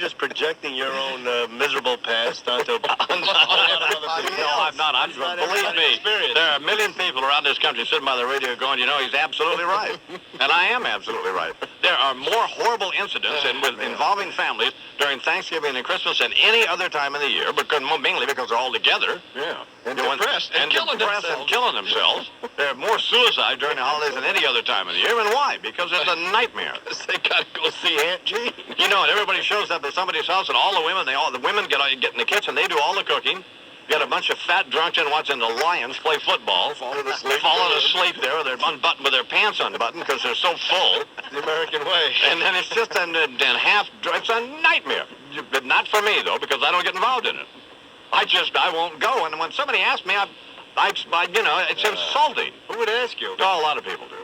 Just projecting your own miserable past onto No, I'm not. Believe me, there are a million people around this country sitting by the radio going, you know, he's absolutely right. And I am absolutely right. There are more horrible incidents involving families during Thanksgiving and Christmas than any other time of the year, mainly because they're all together. Yeah. And depressed and killing themselves. There are more suicide during the holidays than any other time of the year. And why? Because it's a nightmare. They got to go see Aunt Jean. You know, and everybody shows up at somebody's house, and all the women, the women get in the kitchen. They do all the cooking. You got a bunch of fat drunks in watching the Lions play football, falling asleep there, with their unbuttoned with their pants unbuttoned because they're so full. The American way. And then it's just it's a nightmare. But not for me though, because I don't get involved in it. I won't go. And when somebody asks me, it's insulting. Who would ask you? Oh, a lot of people do.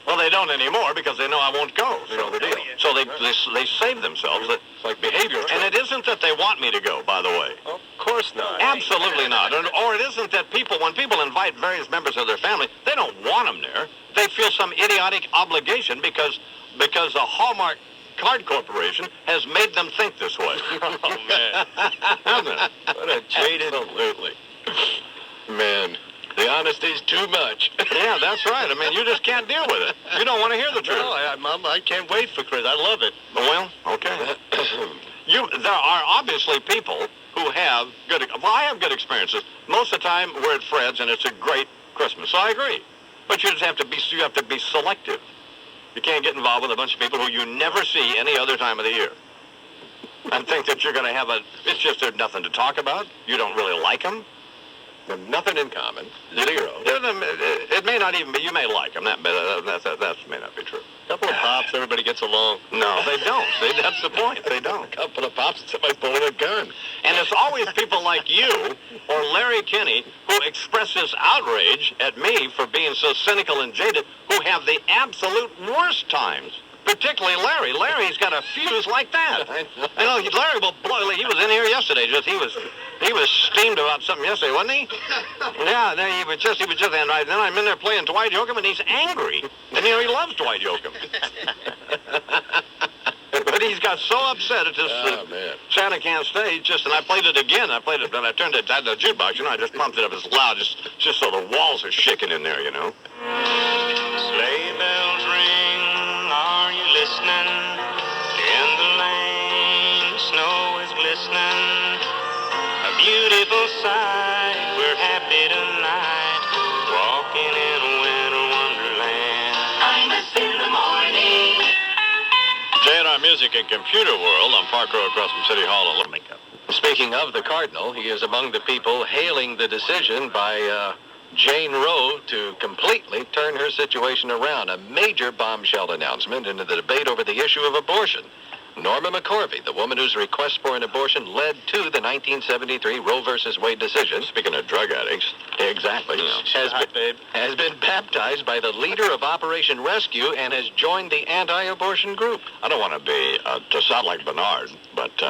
Well, they don't anymore because they know I won't go. You know the deal. So they save themselves. It's like behavior. And it isn't that they want me to go, by the way. Of course not. Absolutely not. Or it isn't that when people invite various members of their family, they don't want them there. They feel some idiotic obligation because the Hallmark Card Corporation has made them think this way. Oh, man. Hasn't it? What a jaded... Absolutely. Man, the honesty's too much. Yeah, that's right. I mean, you just can't deal with it. You don't want to hear the truth. No, I can't wait for Chris. I love it. Well, okay. There are obviously people who have I have good experiences. Most of the time, we're at Fred's, and it's a great Christmas. So I agree. But you have to be selective. You can't get involved with a bunch of people who you never see any other time of the year. And think that you're going to have it's just there's nothing to talk about. You don't really like them. They have nothing in common. Zero. It may not even be, you may like them. That may not be true. A couple of pops, everybody gets along. No, they don't. That's the point. They don't. A couple of pops, somebody's pulling a gun. And it's always people like you or Larry Kinney who expresses outrage at me for being so cynical and jaded who have the absolute worst times. Particularly Larry. Larry's got a fuse like that. I know Larry will blow. He was in here yesterday. He was steamed about something yesterday, wasn't he? Yeah. Then he was just. And then I'm in there playing Dwight Yoakam, and he's angry. And he loves Dwight Yoakam. But he's got so upset at this Santa Can stage. And I played it again. I turned it down to the jukebox. I just pumped it up as loud, just so the walls are shaking in there. Sleigh bells ring. Are you listening? In the lane, snow is glistening. A beautiful sight. We're happy tonight, walking in a winter wonderland. Imus in the morning. J&R Music and Computer World on Park Row across from City Hall in Lincoln. Speaking of the Cardinal, he is among the people hailing the decision by Jane Roe to completely turn her situation around. A major bombshell announcement into the debate over the issue of abortion. Norma McCorvey, the woman whose request for an abortion led to the 1973 Roe versus Wade decision. Speaking of drug addicts. Exactly. Has been baptized by the leader of Operation Rescue and has joined the anti-abortion group. I don't want to be, to sound like Bernard, but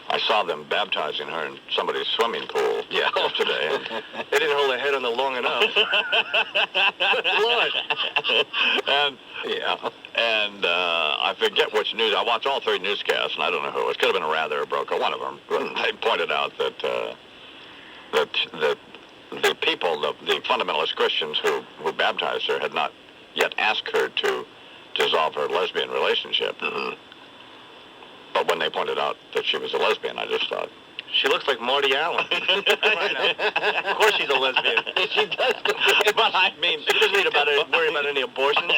I saw them baptizing her in somebody's swimming pool yesterday. They didn't hold their head on it long enough. Lord. And I forget which news. I watched all three newscasts, and I don't know who. It could have been Rather or Brokaw, one of them. They pointed out that the people, the fundamentalist Christians who baptized her, had not yet asked her to dissolve her lesbian relationship. Mm-hmm. But when they pointed out that she was a lesbian, I just thought, she looks like Marty Allen. Of course she's a lesbian. She does. But I mean, she doesn't need worry about any abortions.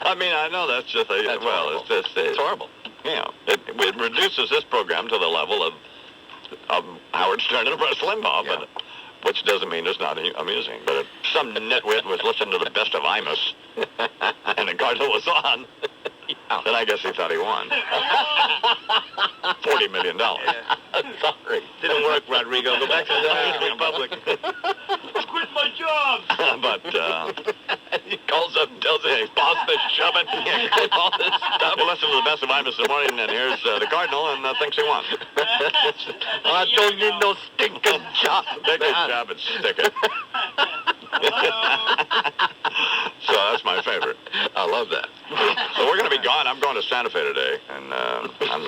I mean, I know that's just horrible. It's horrible. Yeah, it reduces this program to the level of Howard Stern and Rush Limbaugh, but which doesn't mean it's not amusing. But if some nitwit was listening to the best of Imus, and the Cardinal was on, then I guess he thought he won. $40 million. Yeah. Sorry. Didn't work, Rodrigo. Go back to the Dominican Republic. I quit my job. But he calls up and tells him, boss, this shoving. All this stuff. Well, listen to the best of Imus this morning, and here's the Cardinal, and thinks he won. I don't need no stinking job. Take his job and stick it. So that's my favorite. I love that. So we're going to be gone. I'm going to Santa Fe today, and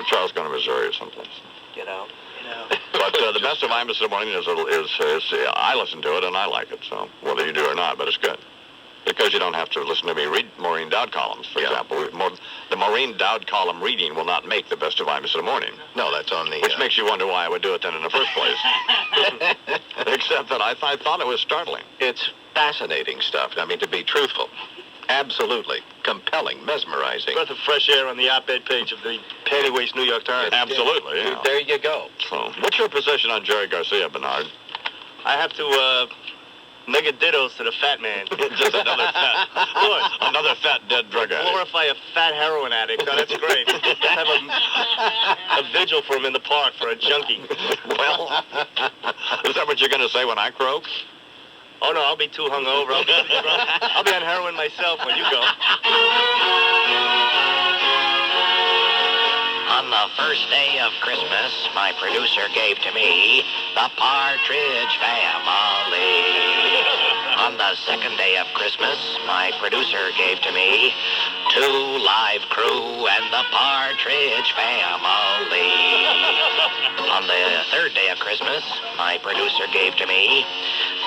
Charles going to Missouri or someplace. Get out. But the best of Imus in the morning is I listen to it and I like it. So whether you do or not, but it's good because you don't have to listen to me read Maureen Dowd columns, for example. The Maureen Dowd column reading will not make the best of Imus in the morning. No, that's on the... Which makes you wonder why I would do it then in the first place. Except that I thought it was startling. It's fascinating stuff. I mean, to be truthful. Absolutely. Compelling, mesmerizing. Breath of fresh air on the op-ed page of the Pennyweights New York Times. Absolutely, yeah. There you go. So, what's your position on Jerry Garcia, Bernard? I have to mega dittos to the fat man. Just another fat... What? Another fat dead drug addict. Glorify a fat heroin addict. Oh, that's great. Have a vigil for him in the park for a junkie. Well, is that what you're going to say when I croak? Oh, no, I'll be too hungover. I'll be on heroin myself when you go. On the first day of Christmas, my producer gave to me the Partridge Family. On the second day of Christmas, my producer gave to me 2 Live Crew and the Partridge Family. On the third day of Christmas, my producer gave to me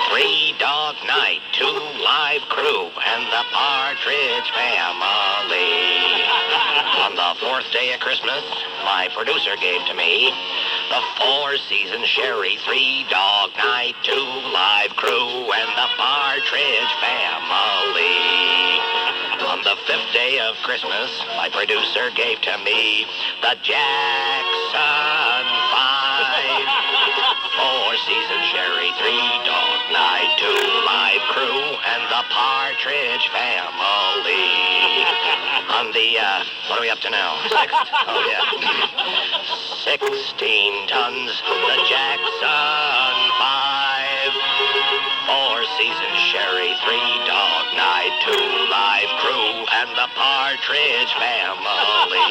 3 Dog Night, 2 Live Crew, and the Partridge Family. On the fourth day of Christmas, my producer gave to me the 4 Season Sherry, 3 Dog Night, 2 Live Crew, and the Partridge Family. On the fifth day of Christmas, my producer gave to me the Jackson 5. 4 Season Sherry, 3 Dog Night, 2 Live Crew, and the Partridge Family. On the, what are we up to now? 6th? Oh, yeah. 16 tons, the Jackson 5. 4 Season Sherry, 3 Dog Night, 2 Live Crew, and the Partridge Family.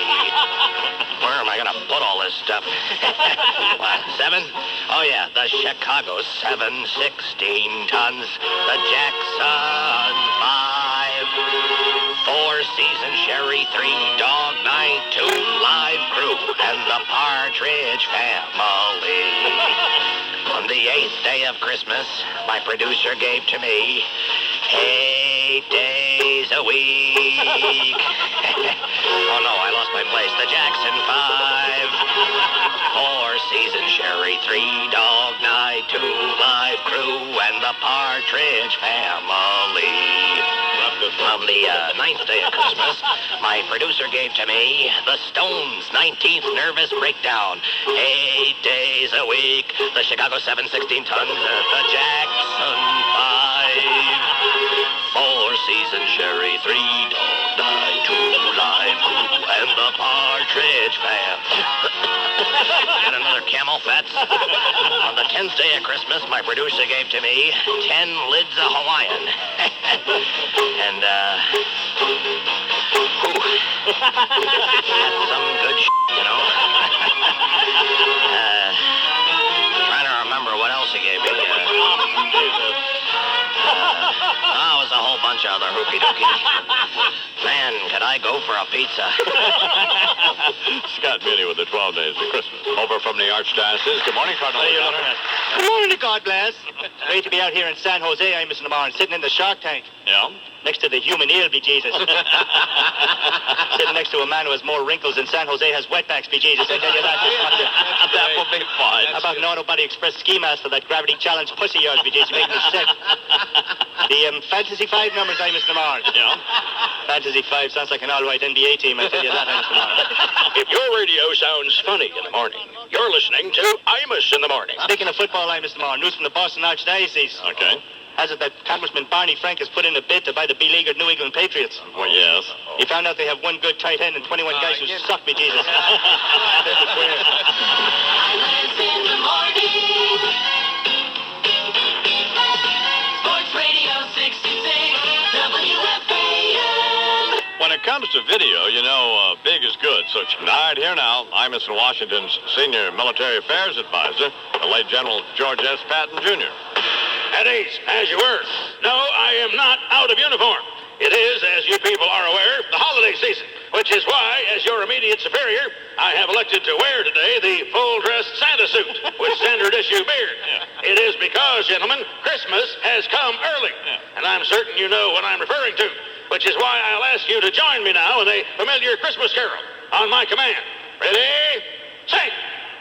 Where am I going to put all this stuff? What, 7? Oh, yeah, the Chicago 7, 16 tons, the Jackson 5. 4 Season Sherry, 3 Dog Night, 2 Live Crew, and the Partridge Family. On the 8th day of Christmas, my producer gave to me 8 days a week. Oh no, I lost my place. The Jackson 5. 4 Season Sherry, 3 Dog Night, 2 Live Crew, and the Partridge Family. On the 9th day of Christmas, my producer gave to me the Stones' 19th Nervous Breakdown. 8 days a week, the Chicago 7, 16 tons, the Jackson 5. 4 Season Sherry, 3 Dog Night, 2 Live Crew, and the Partridge Family. And another Camel Fats. On the 10th day of Christmas, my producer gave to me 10 lids of Hawaiian. And, that's some good you know. Trying to remember what else he gave me. It was a whole bunch of other hooky-dookies. Man, could I go for a pizza? Scott Mealy with the 12 Days of Christmas. Over from the Archdiocese. Good morning, Cardinal. Good morning to God bless. Great to be out here in San Jose, Imus Lamar, sitting in the Shark Tank. Yeah? Next to the human eel, be Jesus. Sitting next to a man who has more wrinkles than San Jose has wetbacks, be Jesus. I tell you that. That will be fun. How about an Autobody Express ski mask for that gravity challenge pussy yours, be Jesus. Make me sick. The Fantasy 5 numbers, Imus Lamar. Yeah? Fantasy 5 sounds like an all-white NBA team, I tell you that, Imus Lamar. If your radio sounds funny in the morning, you're listening to Imus in the morning. Speaking of football, Imus Lamar, news from the Boston Archdiocese. Okay. Has it that Congressman Barney Frank has put in a bid to buy the beleaguered New England Patriots? Well, yes. He found out they have one good tight end and 21 guys who suck, me Jesus. Imus in the morning. Sports Radio 66, WFAN. When it comes to video, you know, big is good. So tonight, here now, Imus in Washington's senior military affairs advisor, the late General George S. Patton, Jr. At ease, as you were. No, I am not out of uniform. It is, as you people are aware, the holiday season, which is why, as your immediate superior, I have elected to wear today the full-dress Santa suit with standard issue beard. It is because, gentlemen, Christmas has come early, and I'm certain you know what I'm referring to, which is why I'll ask you to join me now with a familiar Christmas carol on my command. Ready? Sing!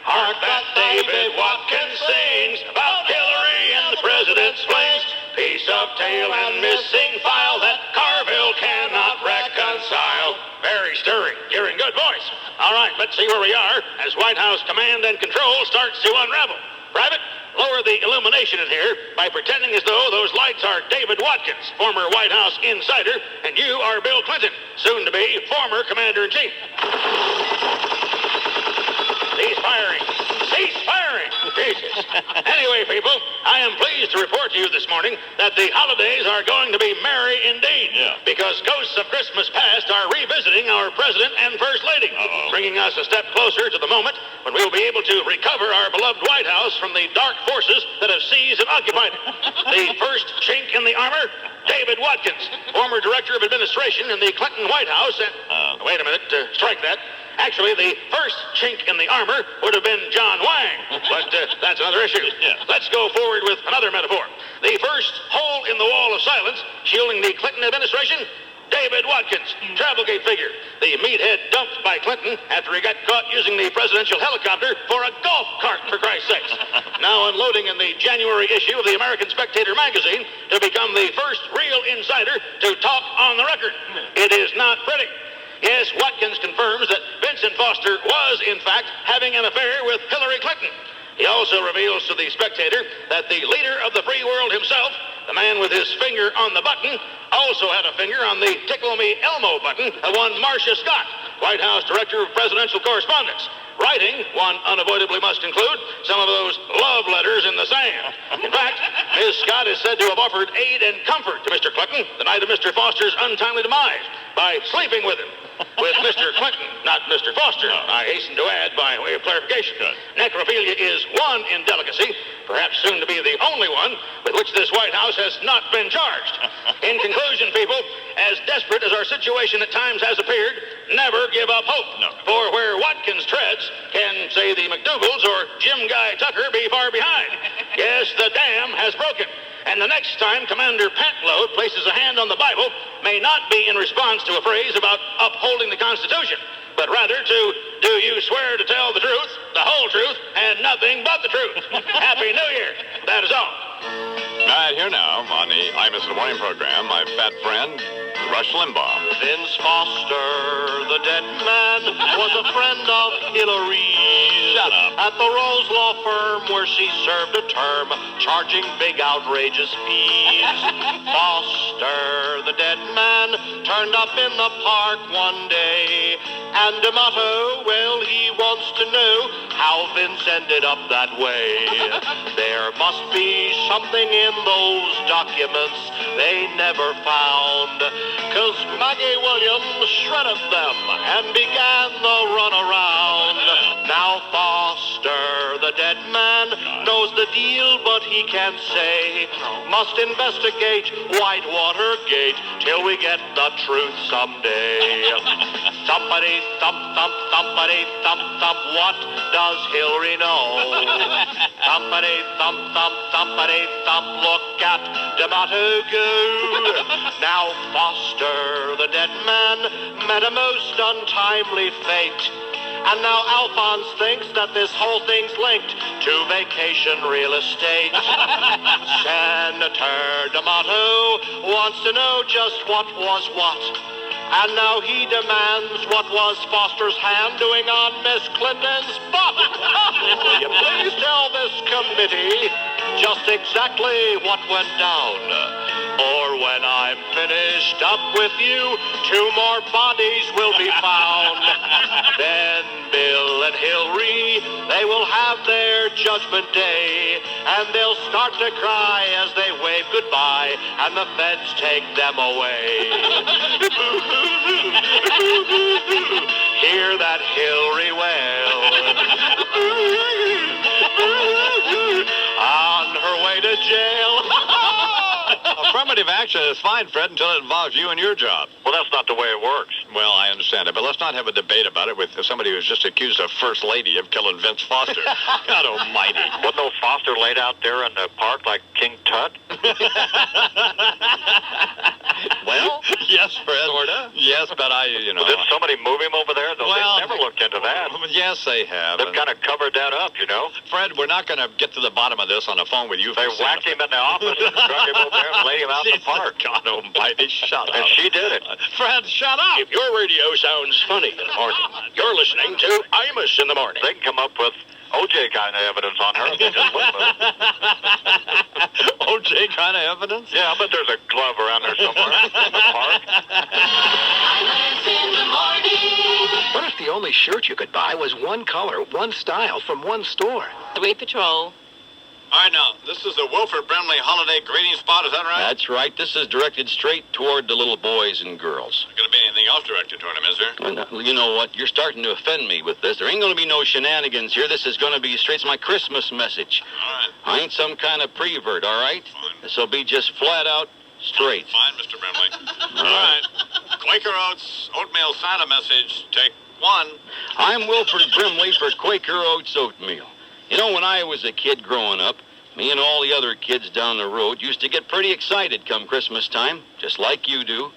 Hark that David Watkins sings about Hillary and the president's flings. Piece of tail and missing file that Carville cannot reconcile. Very stirring. You're in good voice. All right, let's see where we are as White House command and control starts to unravel. Private, lower the illumination in here by pretending as though those lights are David Watkins, former White House insider, and you are Bill Clinton, soon to be former commander-in-chief. Cease firing. Cease firing. Jesus. Anyway, people, I am pleased to report to you this morning that the holidays are going to be merry indeed. Because ghosts of Christmas past are revisiting our president and first lady, bringing us a step closer to the moment when we will be able to recover our beloved White House from the dark forces that have seized and occupied it. The first chink in the armor, David Watkins, former director of administration in the Clinton White House. And wait a minute, strike that. Actually, the first chink in the armor would have been John Wang, but that's another issue. Let's go forward with another metaphor. The first hole in the wall of silence shielding the Clinton administration, David Watkins, Travelgate figure, the meathead dumped by Clinton after he got caught using the presidential helicopter for a golf cart, for Christ's sakes. Now unloading in the January issue of the American Spectator magazine to become the first real insider to talk on the record. It is not pretty. Yes, Watkins confirms that Vincent Foster was, in fact, having an affair with Hillary Clinton. He also reveals to the Spectator that the leader of the free world himself, the man with his finger on the button, also had a finger on the Tickle Me Elmo button of one Marcia Scott, White House Director of Presidential Correspondence. Writing, one unavoidably must include some of those love letters in the sand. In fact, Ms. Scott is said to have offered aid and comfort to Mr. Clinton the night of Mr. Foster's untimely demise by sleeping with him. With Mr. Clinton, not Mr. Foster, I hasten to add by way of clarification. Necrophilia is one indelicacy, perhaps soon to be the only one, with which this White House has not been charged. In conclusion, people, as desperate as our situation at times has appeared, never give up hope. For where Watkins treads, can, say, the McDougalls or Jim Guy Tucker be far behind? Yes, the dam has broken. And the next time Commander Pantload places a hand on the Bible may not be in response to a phrase about upholding the Constitution, but rather to, do you swear to tell the truth, the whole truth, and nothing but the truth? Happy New Year. That is all. Right here now on the Imus in the Morning program, my fat friend, Rush Limbaugh. Vince Foster, the dead man, was a friend of Hillary's. Shut up. At the Rose Law Firm where she served a term, charging big outrageous fees. Foster, the dead man, turned up in the park one day. And D'Amato, well, he wants to know how Vince ended up that way. There must be something in those documents they never found, 'cause Maggie Williams shredded them and began the runaround. Now Foster, the dead man, knows the deal, but he can't say. Must investigate Whitewater Gate till we get the truth someday. Thumpity thump thump, thumpity thump thump, what does Hillary know? Thumpity thump thump, thumpity thump, look at D'Amato go. Now Foster, the dead man, met a most untimely fate. And now Alphonse thinks that this whole thing's linked to vacation real estate. Senator D'Amato wants to know just what was what. And now he demands what was Foster's hand doing on Miss Clinton's butt. Will you please tell this committee just exactly what went down? Or when I'm finished up with you, 2 more bodies will be found. Then Bill and Hillary, they will have their judgment day. And they'll start to cry as they wave goodbye and the feds take them away. Hear that Hillary wail. On her way to jail. From Affirmative action is fine, Fred, until it involves you and your job. Well, that's not the way it works. Well, I understand it, but let's not have a debate about it with somebody who's just accused of First Lady of killing Vince Foster. God almighty. Wasn't no Foster laid out there in the park like King Tut? Well, yes, Fred. Sorta. Yes, but Did somebody move him over there? They've never looked into that. Yes, they have. They've kind of covered that up, Fred, we're not going to get to the bottom of this on the phone with you. They whacked him in the office and drug him over there and laid him out in the park. God almighty, shut up. And she did it. Fred, shut up. If your radio sounds funny in the morning, you're listening to Imus in the morning. They can come up with OJ kind of evidence on her. If they just went with it. OJ kind of evidence? Yeah, I bet there's a glove around there somewhere in the park. Islands in the morning. What if the only shirt you could buy was one color, one style, from one store? Highway Patrol. All right, now, this is the Wilford Brimley holiday greeting spot, is that right? That's right. This is directed straight toward the little boys and girls. Not going to be anything else directed toward them, is there? Well, you know what? You're starting to offend me with this. There ain't going to be no shenanigans here. This is going to be straight. It's my Christmas message. All right. I ain't some kind of prevert, all right? Fine. This will be just flat out straight. Fine, Mr. Brimley. All right. Quaker Oats oatmeal Santa message, take one. I'm Wilford Brimley for Quaker Oats Oatmeal. You know, when I was a kid growing up, me and all the other kids down the road used to get pretty excited come Christmas time, just like you do.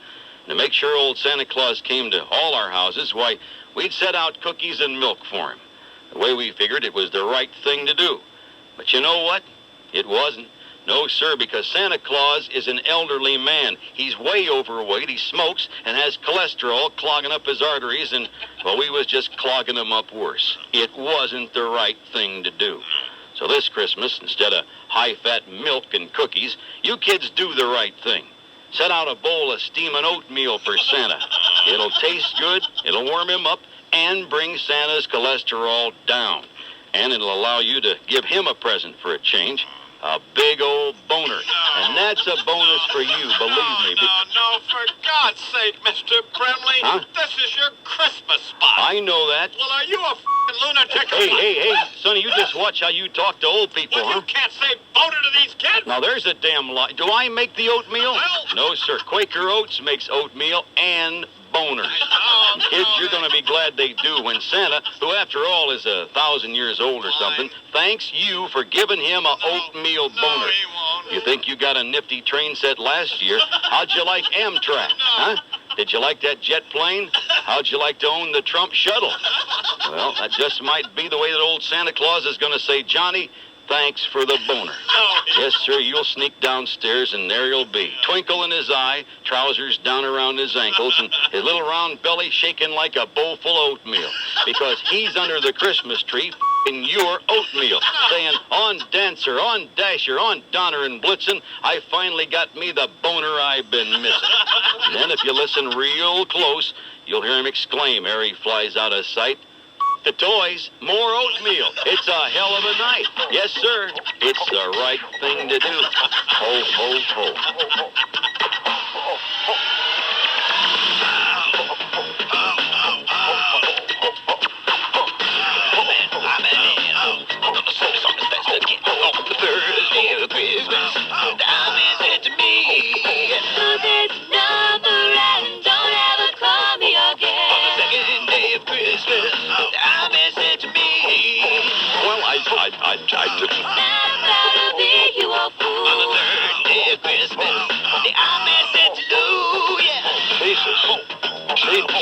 To make sure old Santa Claus came to all our houses, why, we'd set out cookies and milk for him. The way we figured it was the right thing to do. But you know what? It wasn't. No, sir, because Santa Claus is an elderly man. He's way overweight, he smokes, and has cholesterol clogging up his arteries, and, well, we was just clogging them up worse. It wasn't the right thing to do. So this Christmas, instead of high-fat milk and cookies, you kids do the right thing. Set out a bowl of steaming oatmeal for Santa. It'll taste good, it'll warm him up, and bring Santa's cholesterol down. And it'll allow you to give him a present for a change. A big old boner. And that's a bonus for you, believe me. No, for God's sake, Mr. Brimley. Huh? This is your Christmas spot. I know that. Well, are you a f***ing lunatic? or what? Hey, Sonny, you just watch how you talk to old people, Well, huh? you can't say boner to these kids. Now, there's a damn lie. Do I make the oatmeal? Well- No, sir. Quaker Oats makes oatmeal and boners. Oh, Kids, you're going to be glad they do when Santa, who after all is 1,000 years old or something, thanks you for giving him a oatmeal No, boner. he won't. You think you got a nifty train set last year? How'd you like Amtrak, huh? Did you like that jet plane? How'd you like to own the Trump shuttle? Well, that just might be the way that old Santa Claus is going to say, Johnny, thanks for the boner. Yes, sir, you'll sneak downstairs and there you'll be. Twinkle in his eye, trousers down around his ankles, and his little round belly shaking like a bowl full of oatmeal. Because he's under the Christmas tree in your oatmeal, saying, on Dancer, on Dasher, on Donner and Blitzen, I finally got me the boner I've been missing. And then if you listen real close, you'll hear him exclaim ere he flies out of sight, the toys, more oatmeal. It's a hell of a night. Yes, sir. It's the right thing to do. Ho, ho, ho.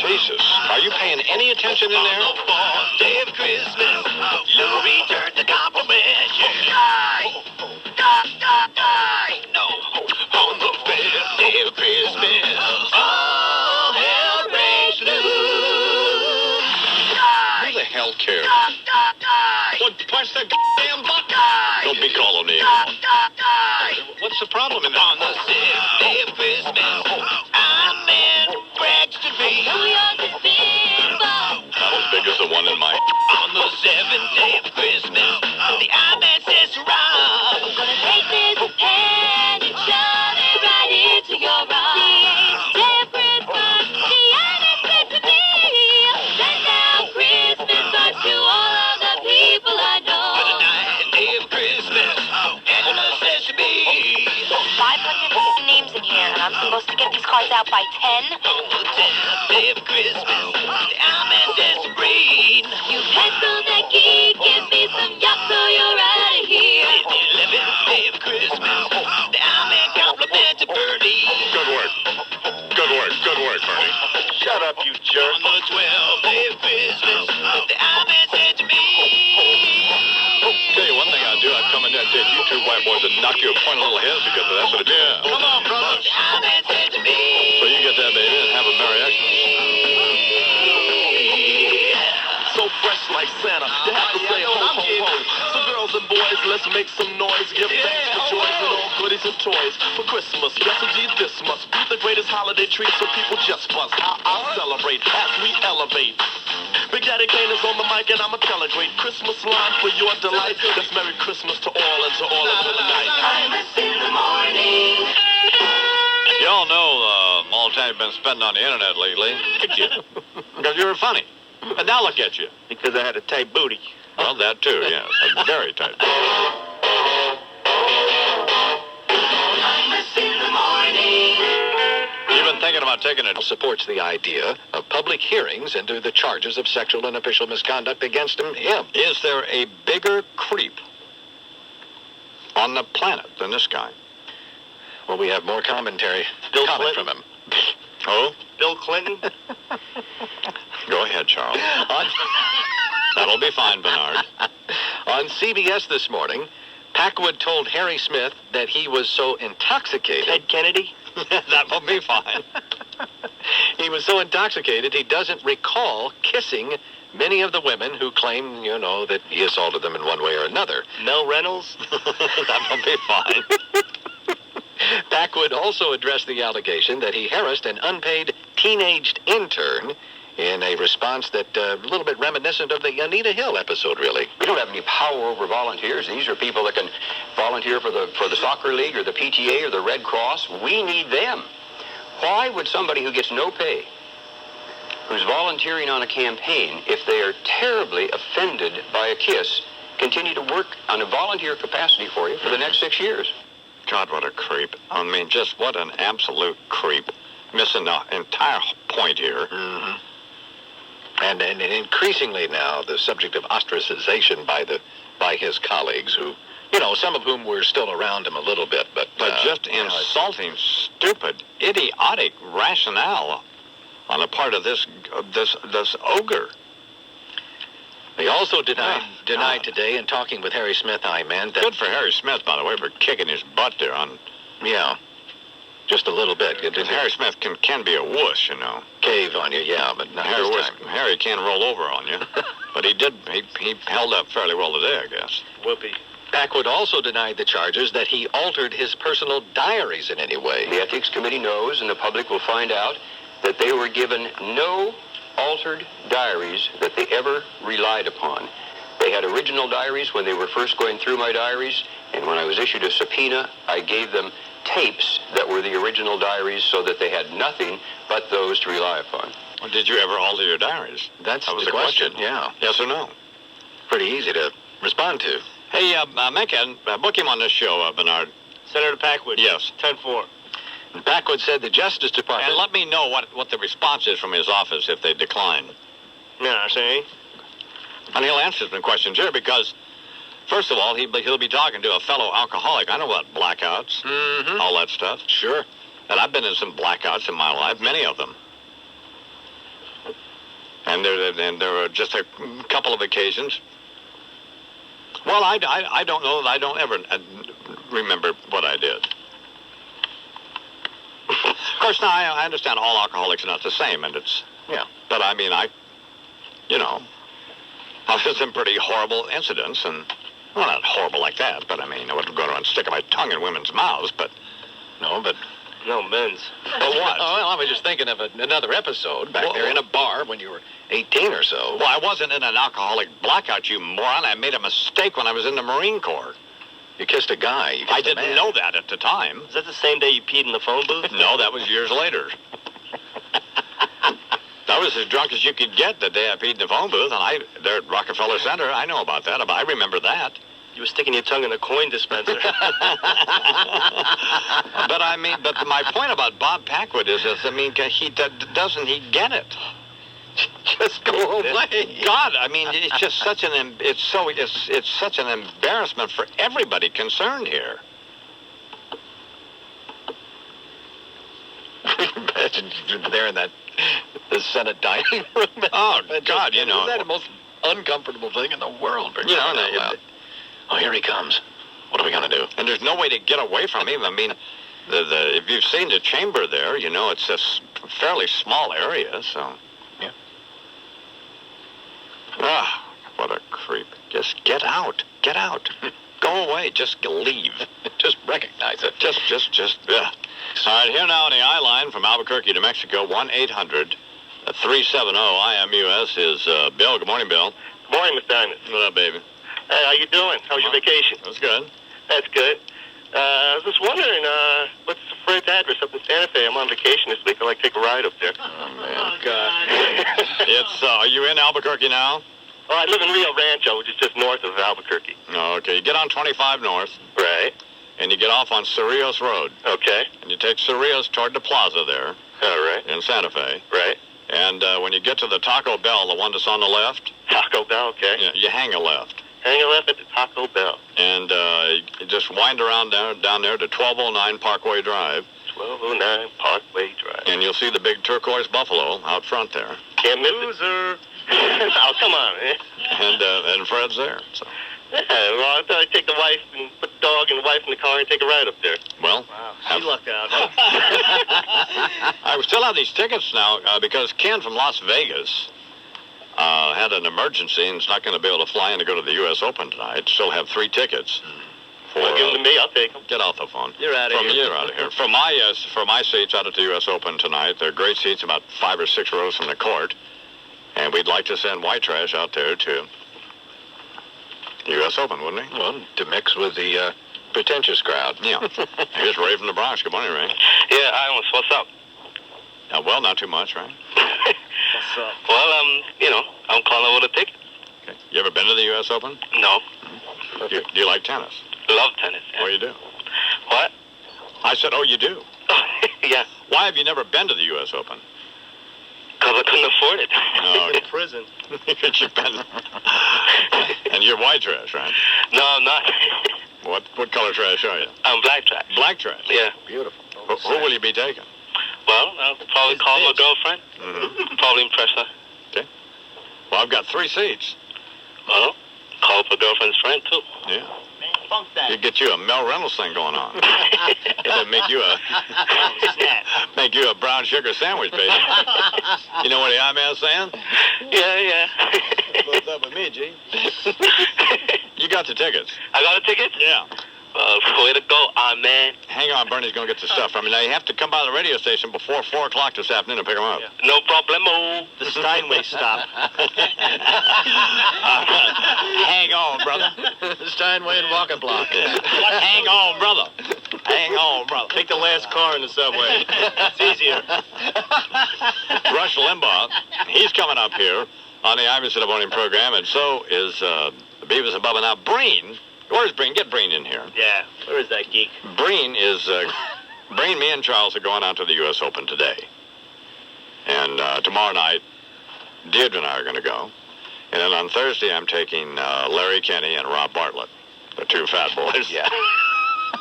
Jesus. Are you paying any attention in there? Day of Christmas, you return the compliment. No, on the fifth day of Christmas, all hell breaks loose. Who the hell cares? Well, push the damn button. Don't be calling me. What's the problem in On that? the sixth day of Christmas, I'm in Braxton Beach. Not as big as the one in my... On the seventh day of Christmas, the IMAX is around. I'm gonna take this hand and shove it right into your arms. The 8th day of Christmas, the unexpected to me. Send out Christmas cards to all of the people I know. On the ninth day of Christmas, Angela says to me, 500 names in get these cards out by 10? On the 10th day of Christmas, I'm in Breen. You pencil that key, give me some yuck so you're out of here. The 11th day of Christmas, I'm in compliment to Bernie. Good work. Good work. Good work, Bernie. Shut up, you jerk. On the 12th day of Christmas, I'm in said to me. Tell you one thing I'd do. I'd come in there and take you two white boys and knock you a point a little heads because that's what it is. Come on, brothers. I'm in said to me. So you get that, baby, and have a Merry Xmas. So fresh like Santa, you have to say ho, ho, ho. So girls and boys, let's make some noise. Give thanks for joys and all goodies and toys. For Christmas, yes indeed, this must be the greatest holiday treat, so people just buzz. I'll celebrate as we elevate. Big Daddy Kane is on the mic and I'ma tell a great Christmas line for your delight. That's Merry Christmas to all and to all until the night. Imus in the morning. You all know all the time you've been spending on the internet lately. Because you were funny. And now look at you. Because I had a tight booty. Well, that too, yes. A very tight. Imus in the morning. You've been thinking about taking it. Supports the idea of public hearings into the charges of sexual and official misconduct against him. Is there a bigger creep on the planet than this guy? Well, we have more commentary Bill coming Clinton? from him. Oh? Bill Clinton? Go ahead, Charles. That'll be fine, Bernard. On CBS this morning, Packwood told Harry Smith that he was so intoxicated. Ted Kennedy? That will be fine. He was so intoxicated he doesn't recall kissing many of the women who claim, that he assaulted them in one way or another. Mel Reynolds? That will be fine. Packwood also addressed the allegation that he harassed an unpaid teenaged intern in a response that a little bit reminiscent of the Anita Hill episode, really. We don't have any power over volunteers. These are people that can volunteer for the soccer league or the PTA or the Red Cross. We need them. Why would somebody who gets no pay, who's volunteering on a campaign, if they are terribly offended by a kiss, continue to work on a volunteer capacity for you for the next 6 years? God, what a creep. I mean, just what an absolute creep. Missing the entire point here. Mm-hmm. And increasingly now, the subject of ostracization by his colleagues, who, some of whom were still around him a little bit, but just insulting, stupid, idiotic rationale on the part of this ogre. He also denied today in talking with Harry Smith, that... Good for Harry Smith, by the way, for kicking his butt there on... Yeah, just a little bit. Because Harry Smith can be a wuss, Cave on you, yeah, but not this time. Harry can roll over on you. But he held up fairly well today, I guess. Whoopee. Packwood also denied the charges that he altered his personal diaries in any way. The Ethics Committee knows, and the public will find out, that they were given no altered diaries that they ever relied upon. They had original diaries when they were first going through my diaries, and when I was issued a subpoena, I gave them tapes that were the original diaries so that they had nothing but those to rely upon. Well, did you ever alter your diaries? That was the question. Yeah. Yes or no? Pretty easy to respond to. Hey, book him on this show, Bernard. Senator Packwood? Yes. 10-4. Packwood said the Justice Department... And let me know what the response is from his office if they decline. Yeah, see? And he'll answer some questions here because, first of all, he'll be talking to a fellow alcoholic. I know about blackouts, all that stuff. Sure. And I've been in some blackouts in my life, many of them. And there were just a couple of occasions. Well, I don't know that I don't ever remember what I did. Of course, now I understand all alcoholics are not the same, and it's... Yeah. But I mean, I've had some pretty horrible incidents, and, well, not horrible like that, but I mean, I wouldn't go around and stick my tongue in women's mouths, but... No, but... No, men's. But what? Oh, well, I was just thinking of another episode back there in a bar when you were 18 or so. Well, I wasn't in an alcoholic blackout, you moron. I made a mistake when I was in the Marine Corps. You kissed a guy. You kissed I a didn't man. know that at the time. Is that the same day you peed in the phone booth? No, that was years later. I was as drunk as you could get the day I peed in the phone booth, and there at Rockefeller Center, I know about that. I remember that. You were sticking your tongue in a coin dispenser. But my point about Bob Packwood is, doesn't he get it? Just go away. God, I mean, it's just such it's such an embarrassment for everybody concerned here. Imagine you're there in the Senate dining room. Oh, God, you know. Is that the most uncomfortable thing in the world? You know, oh, here he comes. What are we going to do? And there's no way to get away from him. I mean, if you've seen the chamber there, you know, it's a fairly small area, so. Yeah. Ah, what a creep. Just get out. Get out. Go away. Just leave. Just recognize it. Just, yeah. All right, here now on the I-line from Albuquerque to Mexico, 1-800-370-IMUS is Bill. Good morning, Bill. Good morning, Mr. Diamond. What up, baby? Hey, how you doing? How was your vacation? That's good. That's good. I was just wondering, what's Fred's address up in Santa Fe? I'm on vacation this week. I'd like to take a ride up there. Oh, man. God. It's, are you in Albuquerque now? Oh, I live in Rio Rancho, which is just north of Albuquerque. Oh, okay. You get on 25 North. Right. And you get off on Cerrillos Road. Okay. And you take Cerrillos toward the plaza there. All right. In Santa Fe. Right. And when you get to the Taco Bell, the one that's on the left. Taco Bell, okay. Yeah, you hang a left. Hang a left at the Taco Bell. And you just wind around down there to 1209 Parkway Drive. 1209 Parkway Drive. And you'll see the big turquoise buffalo out front there. Can't miss Loser. Oh, come on, man. And Fred's there, so. Yeah, well, I thought I'd take the wife and put the dog and the wife in the car and take a ride up there. Well, wow, she lucked out, huh? I still have these tickets now because Ken from Las Vegas had an emergency and is not going to be able to fly in to go to the U.S. Open tonight. Still have 3 tickets. Well, give them to me. I'll take them. Get off the phone. You're out of here. You're out of here. For my seats out at the U.S. Open tonight, they're great seats about 5 or 6 rows from the court. And we'd like to send white trash out there to the U.S. Open, wouldn't we? Well, to mix with the pretentious crowd. Yeah. Here's Ray from the Bronx. Good morning, Ray. Yeah, Imus, what's up? Well, not too much, right? What's up? Well, I'm calling with a ticket. Okay. You ever been to the U.S. Open? No. Do you like tennis? Love tennis. Yeah. Oh, you do? What? I said, oh, you do? Yeah. Why have you never been to the U.S. Open? Because I couldn't afford it. No. In prison. You've been. And you're white trash, right? No, I'm not. What color trash are you? I'm black trash. Black trash? Yeah. Beautiful. Who will you be taking? Well, I'll probably call my girlfriend. Mm-hmm. Probably impress her. Okay. Well, I've got 3 seats. Well, call up her girlfriend's friend, too. Yeah. Funk that. You get you a Mel Reynolds thing going on. It'll make you a brown sugar sandwich, baby. You know what the I-man's saying? Yeah. What's up with me, G? You got the tickets. I got a ticket? Yeah. Way to go, man. Hang on, Bernie's going to get the stuff from me. Now, you have to come by the radio station before 4 o'clock this afternoon and pick them up. Yeah. No problemo. The Steinway stop. Hang on, brother. Steinway and Walker Block. Hang on, brother. Hang on, brother. Take the last car in the subway. It's easier. Rush Limbaugh, he's coming up here on the Imus in the Morning program, and so is the Beavis and Bubba. Now, Breen. Where's Breen? Get Breen in here. Yeah, where is that geek? Breen is, me and Charles are going out to the U.S. Open today. And tomorrow night, Deirdre and I are going to go. And then on Thursday, I'm taking Larry Kenny and Rob Bartlett, the 2 fat boys. Yeah.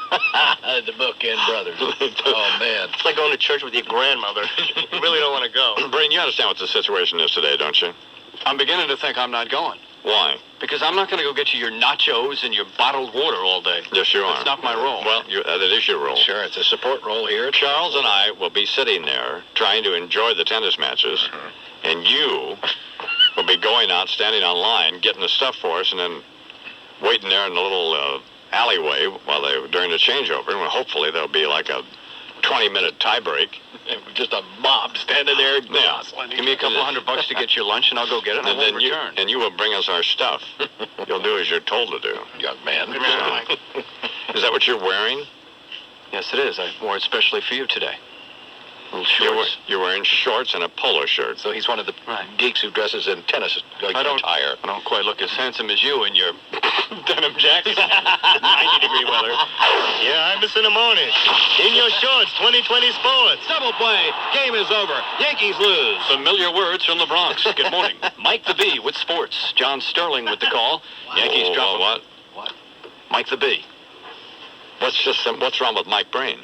The Bookend Brothers. Oh, man. It's like going to church with your grandmother. You really don't want to go. Breen, you understand what the situation is today, don't you? I'm beginning to think I'm not going. Why? Because I'm not going to go get you your nachos and your bottled water all day. Yes, you are. That's not my role. Well, that is your role. Sure, it's a support role here. Charles and I will be sitting there trying to enjoy the tennis matches, and you will be going out, standing on line, getting the stuff for us, and then waiting there in the little alleyway during the changeover. And hopefully there'll be like a 20-minute tie break. Just a mob standing there. Yeah. Give me a couple $100 to get your lunch, and I'll go get it, and I won't return. And you will bring us our stuff. You'll do as you're told to do. Young man. Is that what you're wearing? Yes, it is. I wore it specially for you today. Little shorts. You're wearing shorts and a polo shirt. So he's one of the geeks who dresses in tennis attire. I don't quite look as handsome as you in your denim jacket. 90-degree weather. Yeah, I'm in the morning. In your shorts, 2020 sports. Double play. Game is over. Yankees lose. Familiar words from the Bronx. Good morning. Mike the Bee with sports. John Sterling with the call. Yankees drop what? Mike the Bee. What's wrong with Mike Breen?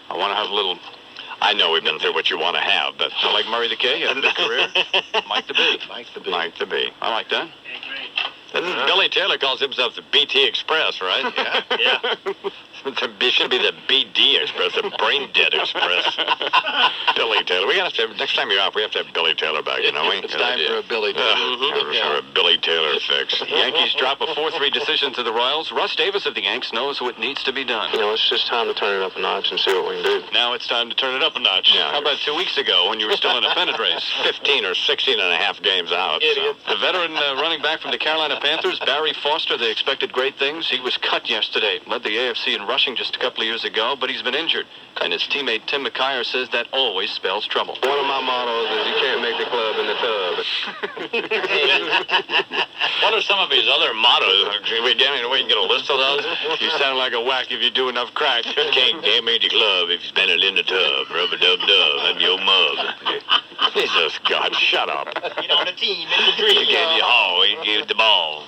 I want to have a little... I know we've been through what you want to have, but I like Murray the K. Had a big career. Mike the Bee. Mike the Bee. Mike the Bee. I like that. Billy Taylor calls himself the BT Express, right? Yeah. It should be the BD Express, the Brain Dead Express. Billy Taylor. We got to have, next time you're out, we have to have Billy Taylor back, you know? It's time for a Billy Taylor. For a Billy Taylor fix. Yankees drop a 4-3 decision to the Royals. Russ Davis of the Yanks knows what needs to be done. You know, it's just time to turn it up a notch and see what we can do. Now it's time to turn it up a notch. Yeah. How about 2 weeks ago when you were still in a pennant race? 15 or 16 and a half games out. Idiot. So. The veteran running back from the Carolina Panthers, Barry Foster, they expected great things. He was cut yesterday. Led the AFC in rushing just a couple of years ago, but he's been injured. And his teammate Tim McKyer says that always spells trouble. One of my mottos is you can't make the club in the tub. What are some of his other mottos? Can we get a list of those? You sound like a whack if you do enough crack. Can't get me the club if you spend it in the tub. Rub-a-dub-dub. I'm your mug. Jesus, God, shut up. Get on the team, it's a You dream. gave the hall, you gave the ball.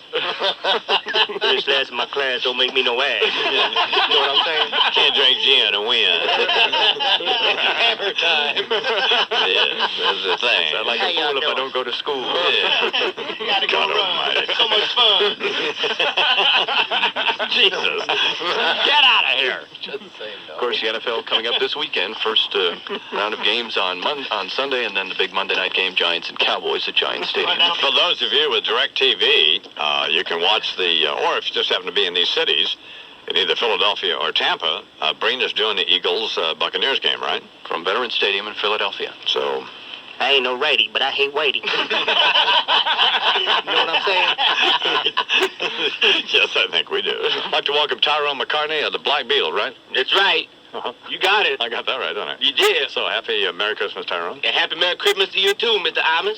This last in my class don't make me no ass. You know what I'm saying? Can't drink gin and win. Hammer time. Yeah, that's the thing. Sound like How a y'all fool if I doing? don't go to school. Yeah. Gotta go God run. almighty. So much fun. Jesus. Get out of here. Of course, the NFL coming up this weekend. First round of games on Sunday, and then the big Monday night game, Giants and Cowboys at Giants Stadium. For those of you with DirecTV, you can watch or if you just happen to be in these cities, in either Philadelphia or Tampa, Breen is doing the Eagles-Buccaneers game, right? From Veterans Stadium in Philadelphia. So... I ain't no righty, but I hate waiting. You know what I'm saying? Yes, I think we do. I'd like to welcome Tyrone McCartney of the Black Beetle, right? That's right. You got it. I got that right, don't I? You did. So happy Merry Christmas, Tyrone. And happy Merry Christmas to you too, Mr. Imus.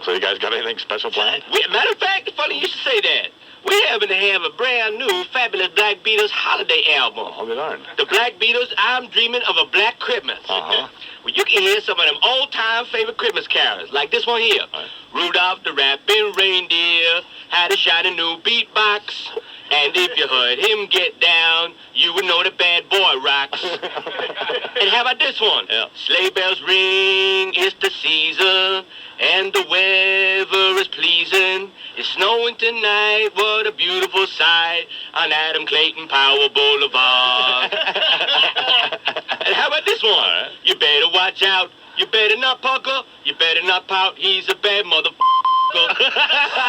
So you guys got anything special planned? Matter of fact, it's funny you should say that. We happen to have a brand new fabulous Black Beatles holiday album. I'll be darned. The Black Beatles, I'm Dreaming of a Black Christmas. Uh-huh. Well, you can hear some of them old-time favorite Christmas carols, like this one here. Right. Rudolph the Rapping Reindeer had a shiny new beatbox. And if you heard him get down, you would know the bad boy rocks. And how about this one? Yeah. Sleigh bells ring, it's the season, and the weather is pleasing. It's snowing tonight, what a beautiful sight on Adam Clayton Power Boulevard. And how about this one? Right. You better watch out, you better not pucker, you better not pout, he's a bad motherfucker.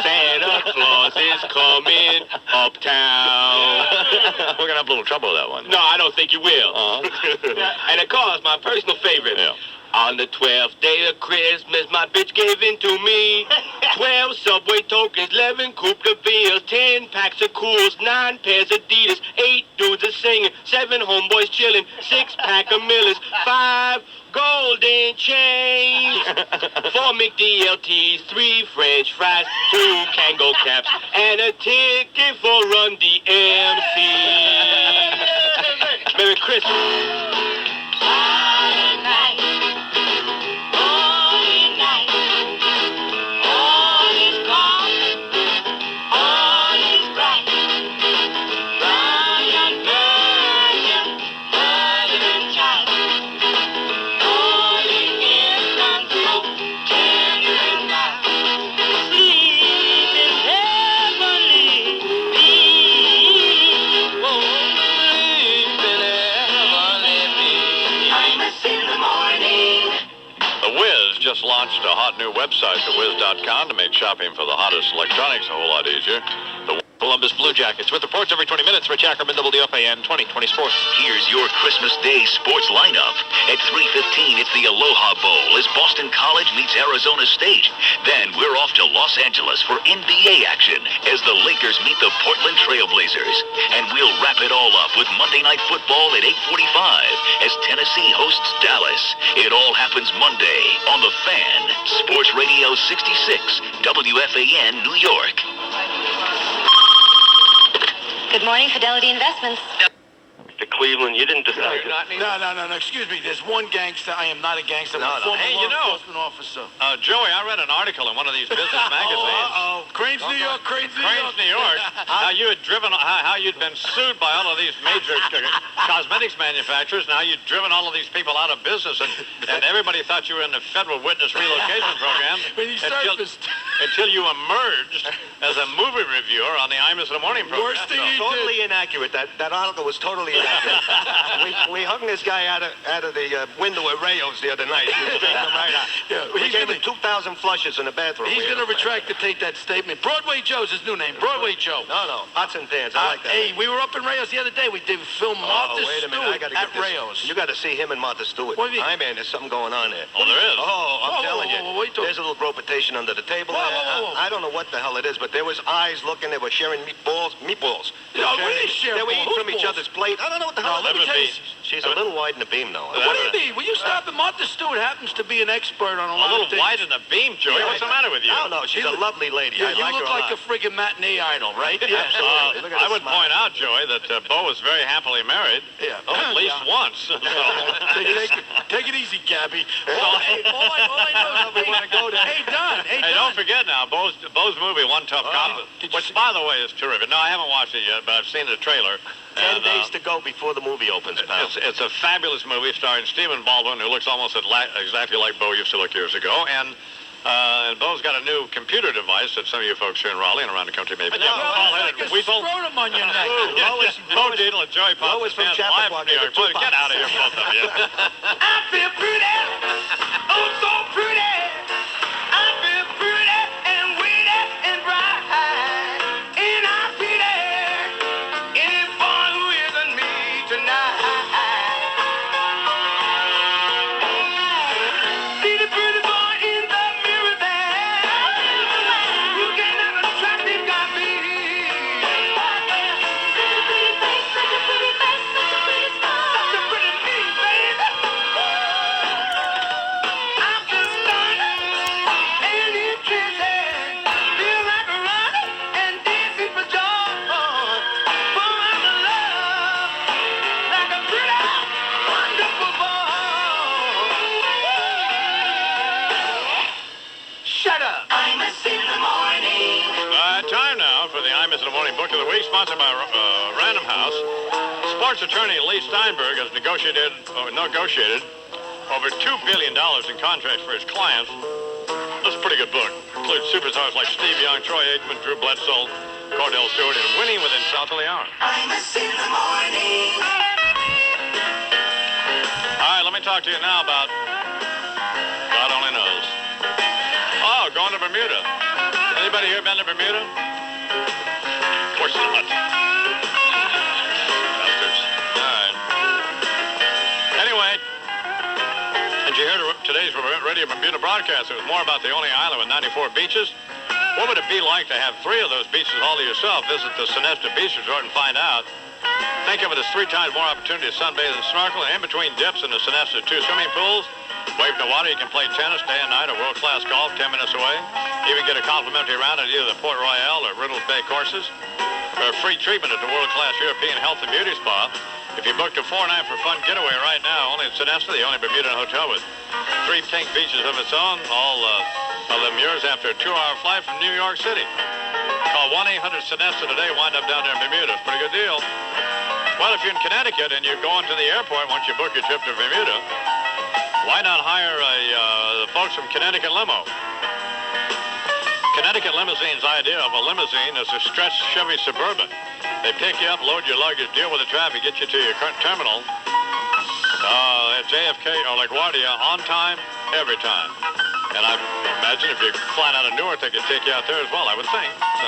Santa Claus is coming uptown. We're going to have a little trouble with that one. No, I don't think you will. Uh-huh. And of course, my personal favorite. Yeah. On the 12th day of Christmas, my bitch gave in to me. 12 Subway tokens, 11 Coupe de Villes, 10 packs of Cools, 9 pairs of Adidas, 8 dudes are singing, 7 homeboys chilling, 6 pack of Millers, 5 golden chains, 4 McDLTs, 3 French fries, 2 Kango caps, and a ticket for Run DMC. Merry Christmas. Just launched a hot new website, thewiz.com, to make shopping for the hottest electronics a whole lot easier. The Columbus Blue Jackets. With reports every 20 minutes, Rich Ackerman, WFAN 2020 Sports. Here's your Christmas Day sports lineup. At 3:15, it's the Aloha Bowl as Boston College meets Arizona State. Then we're off to Los Angeles for NBA action as the Lakers meet the Portland Trailblazers. And we'll wrap it all up with Monday Night Football at 8:45 as Tennessee hosts Dallas. It all happens Monday on The Fan, Sports Radio 66, WFAN, New York. Good morning, Fidelity Investments. Mr. Cleveland, you didn't decide. No. Excuse me. There's one gangster. I am not a gangster. I'm a former Hey, you law know, enforcement officer. Joey, I read an article in one of these business magazines. Cranes, New York. Cranes, New York. New York. How you had driven, how you'd been sued by all of these major cosmetics manufacturers. Now you'd driven all of these people out of business, and everybody thought you were in the federal witness relocation program When you surfaced. until you emerged as a movie reviewer on the Imus in the Morning program. Worst thing you Totally inaccurate. That article was totally inaccurate. we hung this guy out of the window at Rayo's the other night. We straightened him right out. Yeah, We he's gave gonna- him 2,000 flushes in the bathroom. He's going to retract to take that statement. Broadway Joe's his new name. Broadway Joe. No. Pots and pans. I like that. Hey, we were up in Rayo's the other day. We did film Martha wait a minute. I Stewart gotta at get this. Rayo's. You got to see him and Martha Stewart. What do you mean? Hi, man, there's something going on there. Oh, there is. Oh, I'm Whoa, telling whoa, you. whoa, what are you talking- There's a little gropation under the table. Whoa, there. whoa, whoa. I don't know what the hell it is, but there was eyes looking. They were sharing meatballs. No, we didn't share They were balls. eating from Whose each balls? other's plate. I don't know what the hell. No, let me tell you. She's a little wide in the beam, though. What do you mean? Will you stop it? Martha Stewart happens to be an expert on a A lot little of things. wide in the beam, Joey. What's the matter with you? I don't know. She's a lovely lady. Yeah, I you like look her like a a friggin' matinee idol, right? Yeah. Absolutely. Look at I her would smile. point out, Joey, that Bo was very happily married. Yeah. At least once. Take it easy, Gabby. All I know is, we wanna go there. Hey, Don. Hey, don't forget now, Bo's movie, One Tough Cop, Did you which, see- by the way, is terrific. No, I haven't watched it yet, but I've seen the trailer. 10 And, days to go before the movie opens, pal. It's a fabulous movie starring Stephen Baldwin, who looks almost exactly like Bo used to look years ago. And Bo's got a new computer device that some of you folks here in Raleigh and around the country maybe. It's like a scrotum on your neck. Bo Dietl and Joey Pop Lois from live Chappaqua from New York. gave it Boy, get out of here, both of you. I feel pretty. Oh, so pretty. I feel pretty and witty and bright. And I'm pretty. Any boy who isn't me tonight. See the pretty boy in the mirror there. You can never trust him, got me. Such a pretty face, such a pretty smile. Such a pretty me, baby. I'm just stunned and interested. Feel like a running and dancing for joy. For I'm in love like a pretty, wonderful boy. Shut up. Imus in the morning. Time now for the Imus in the Morning Book of the Week, sponsored by Random House. Sports attorney Lee Steinberg has negotiated over $2 billion in contracts for his clients. This is a pretty good book. Includes superstars like Steve Young, Troy Aikman, Drew Bledsoe, Cordell Stewart, and winning within south of the hour. Imus in the morning. All right, let me talk to you now about God only knows. Oh, going to Bermuda. Anybody here been to Bermuda? Of course not. Bastards. All right. Anyway, did you hear today's Radio Bermuda broadcast? It was more about the only island with 94 beaches. What would it be like to have 3 of those beaches all to yourself? Visit the Sonesta Beach Resort and find out. Think of it as 3 times more opportunity to sunbathe and snorkel, and in between dips in the Sonesta 2 swimming pools. Wave in the water, you can play tennis day and night or world-class golf 10 minutes away. Even get a complimentary round at either the Port Royale or Riddles Bay courses. Or free treatment at the world-class European Health and Beauty Spa. If you booked a 4-night for fun getaway right now, only at Sonesta, the only Bermudan hotel with 3 pink beaches of its own, all of them yours after a 2-hour flight from New York City. Call 1-800-SONESTA today, wind up down there in Bermuda. It's a pretty good deal. Well, if you're in Connecticut and you're going to the airport once you book your trip to Bermuda, why not hire the folks from Connecticut Limo? Connecticut Limousine's idea of a limousine is a stretched Chevy Suburban. They pick you up, load your luggage, deal with the traffic, get you to your current terminal at JFK or LaGuardia on time, every time. And I imagine if you're flying out of Newark, they could take you out there as well, I would think. So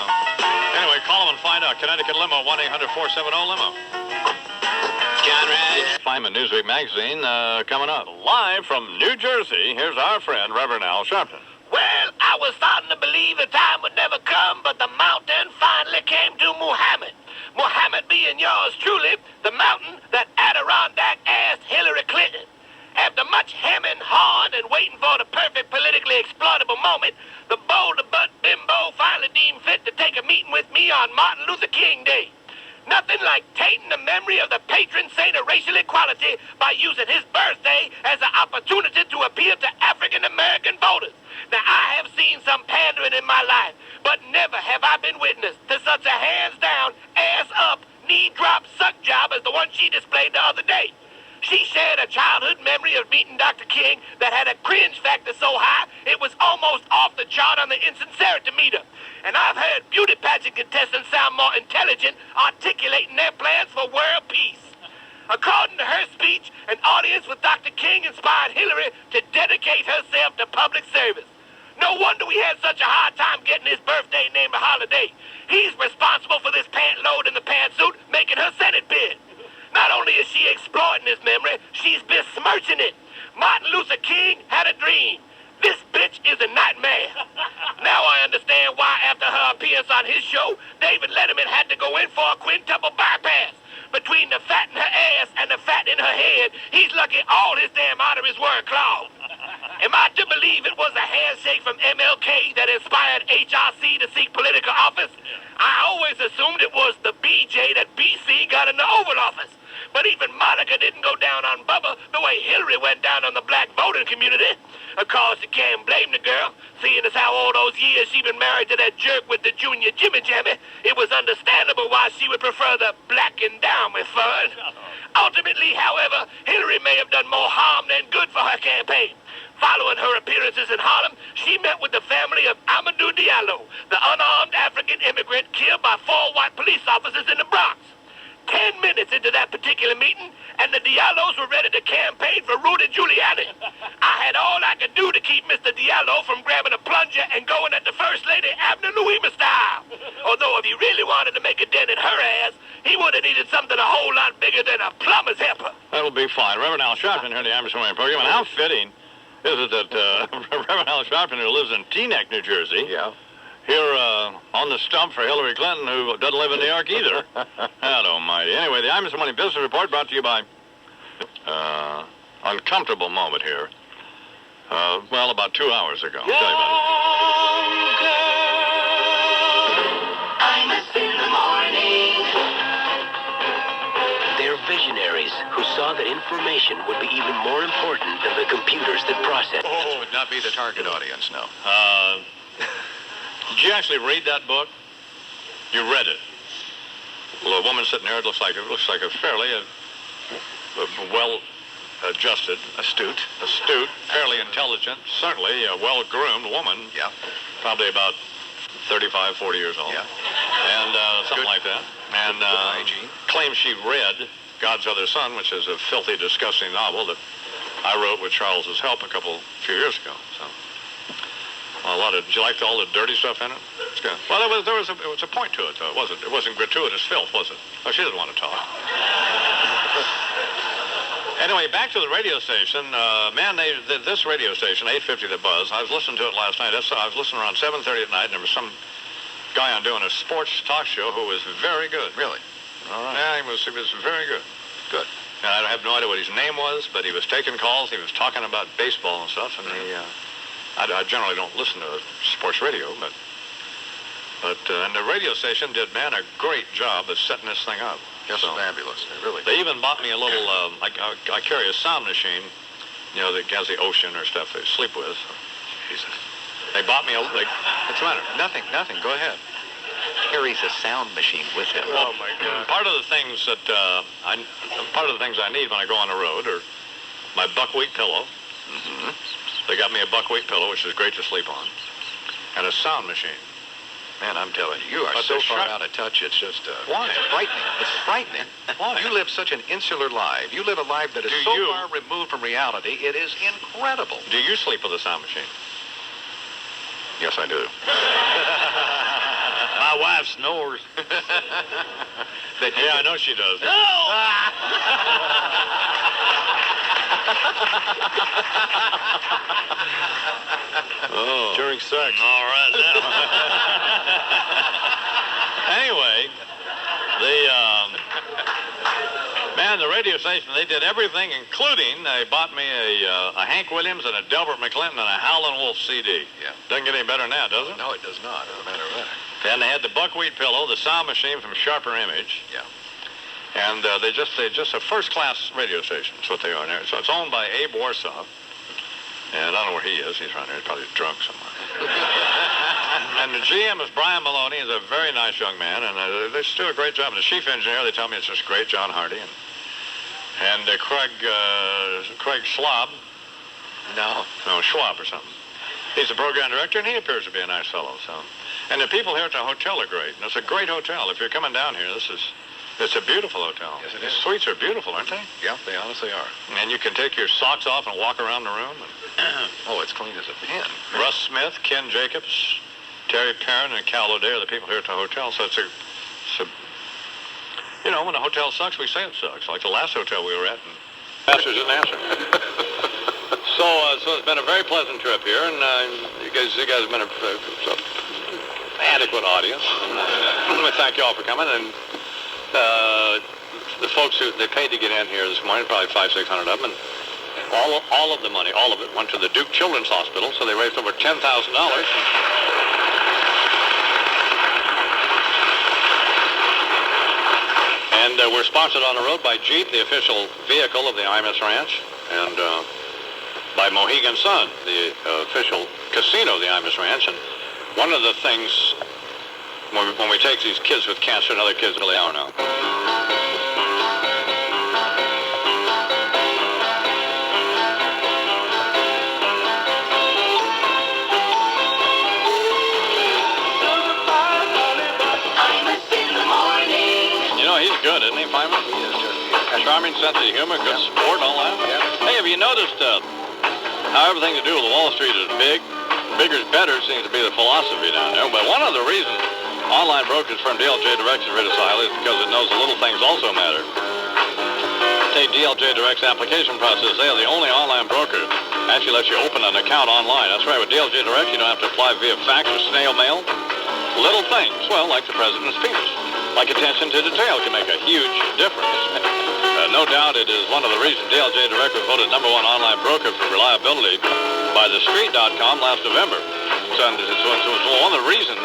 Anyway, call them and find out. Connecticut Limo, 1-800-470-LIMO. John Rad. Feynman Newsweek Magazine coming up. Live from New Jersey, here's our friend, Reverend Al Sharpton. Well, I was starting to believe the time would never come, but the mountain finally came to Muhammad. Muhammad being yours truly, the mountain that Adirondack asked Hillary Clinton. After much hemming, hawing, and waiting for the perfect politically exploitable moment, the boulder-butt bimbo finally deemed fit to take a meeting with me on Martin Luther King Day. Nothing like tainting the memory of the patron saint of racial equality by using his birthday as an opportunity to appeal to African-American voters. Now, I have seen some pandering in my life, but never have I been witness to such a hands-down, ass-up, knee-drop suck job as the one she displayed the other day. She shared a childhood memory of meeting Dr. King that had a cringe factor so high it was almost off the chart on the insincerity meter. And I've heard beauty pageant contestants sound more intelligent articulating their plans for world peace. According to her speech, an audience with Dr. King inspired Hillary to dedicate herself to public service. No wonder we had such a hard time getting his birthday named a holiday. He's responsible for this pant load in the pantsuit making her Senate bid. Not only is she exploiting his memory, she's besmirching it. Martin Luther King had a dream. This bitch is a nightmare. Now I understand why after her appearance on his show, David Letterman had to go in for a quintuple bypass. Between the fat in her ass and the fat in her head, he's lucky all his damn arteries were clogged. Am I to believe it was a handshake from MLK that inspired HRC to seek political office? I always assumed it was the BJ that BC got in the Oval Office. But even Monica didn't go down on Bubba the way Hillary went down on the black voting community. Of course, you can't blame the girl, seeing as how all those years she been married to that jerk with the junior Jimmy Jammy. It was understandable why she would prefer the black endowment fund. Ultimately, however, Hillary may have done more harm than good for her campaign. Following her appearances in Harlem, she met with the family of Amadou Diallo, the unarmed African immigrant killed by 4 white police officers in the Bronx. 10 minutes into that particular meeting, and the Diallos were ready to campaign for Rudy Giuliani. I had all I could do to keep Mr. Diallo from grabbing a plunger and going at the First Lady Abner Louima style. Although if he really wanted to make a dent in her ass, he would have needed something a whole lot bigger than a plumber's helper. That'll be fine. Reverend Al Sharpton here in the Emerson Wayne program. And how fitting is it that Reverend Al Sharpton, who lives in Teaneck, New Jersey, here on the stump for Hillary Clinton, who doesn't live in New York either. God almighty. Anyway, the Imus Money Business Report brought to you by uncomfortable moment here. Well, about 2 hours ago. I'll tell you about it. Imus in the morning. They're visionaries who saw that information would be even more important than the computers that process it. This would not be the target audience, no. Did you actually read that book? You read it. Well, a woman sitting there, it looks like a fairly well-adjusted, astute, fairly intelligent, certainly a well-groomed woman. Yeah. Probably about 35, 40 years old. Yeah. And something like that. And claims she read God's Other Son, which is a filthy, disgusting novel that I wrote with Charles's help a few years ago. So. Did you like all the dirty stuff in it? It's good. Well, there was a point to it, though. It wasn't gratuitous filth, was it? Oh, she doesn't want to talk. Anyway, back to the radio station. This radio station, 850 The Buzz, I was listening to it last night. I was listening around 7:30 at night, and there was some guy on doing a sports talk show who was very good. Really? All right. Yeah, he was very good. Good. And I have no idea what his name was, but he was taking calls. He was talking about baseball and stuff, and I generally don't listen to sports radio, but and the radio station did, a great job of setting this thing up. Just fabulous. Really. They even bought me a little, I carry a sound machine, that has the ocean or stuff they sleep with. Jesus. They bought me what's the matter? Nothing. Go ahead. Carries a sound machine with him. Oh my God. Part of the things I need when I go on the road are my buckwheat pillow. Mm-hmm. They got me a buckwheat pillow, which is great to sleep on, and a sound machine. Man, I'm telling you, you are so far out of touch, it's just frightening. It's frightening. Why? You live such an insular life. You live a life that is so far removed from reality, it is incredible. Do you sleep with a sound machine? Yes, I do. My wife wife snores. Yeah, I know she does. Oh. During sex. All right now. Anyway, the radio station, they did everything, including they bought me a Hank Williams and a Delbert McClinton and a Howlin' Wolf CD. Yeah. Doesn't get any better than that, does it? No, it does not, as a matter of fact. And they had the buckwheat pillow, the sound machine from Sharper Image. Yeah. And they're just a first-class radio station. That's what they are now. So it's owned by Abe Warsaw. And I don't know where he is. He's around here. He's probably drunk somewhere. And the GM is Brian Maloney. He's a very nice young man, and they just do a great job. And the chief engineer, they tell me it's just great, John Hardy. And Craig Schwab. No, Schwab or something. He's the program director, and he appears to be a nice fellow. So, and the people here at the hotel are great. And it's a great hotel. If you're coming down here, it's a beautiful hotel. Yes, it The is. suites are beautiful, aren't they? Yeah, they honestly are. And you can take your socks off and walk around the room. Oh, it's clean as a pin. Russ Smith, Ken Jacobs, Terry Perrin, and Cal O'Day are the people here at the hotel. So it's a when a hotel sucks, we say it sucks. Like the last hotel we were at. And answers didn't answer. So it's been a very pleasant trip here, and you guys have been an adequate audience. And we thank you all for coming. And the folks they paid to get in here this morning, probably 500-600 of them, and all of the money, all of it, went to the Duke Children's Hospital. So they raised over $10,000. And we're sponsored on the road by Jeep, the official vehicle of the Imus Ranch, and by Mohegan Sun, the official casino of the Imus Ranch. And one of the things, when we take these kids with cancer and other kids really are now, he's good, isn't he, Fireman? He is just Charming sense of humor, good sport, all that. Yeah. Hey, have you noticed how everything to do with Wall Street is big? Bigger is better seems to be the philosophy down there. But one of the reasons online brokerage firm DLJ Direct is rated so highly is because it knows the little things also matter. Take DLJ Direct's application process. They are the only online broker that actually lets you open an account online. That's right, with DLJ Direct, you don't have to apply via fax or snail mail. Little things, well, like the president's penis. Like attention to detail can make a huge difference. No doubt it is one of the reasons DLJ Direct was voted #1 online broker for reliability by TheStreet.com last November. So it's one of the reasons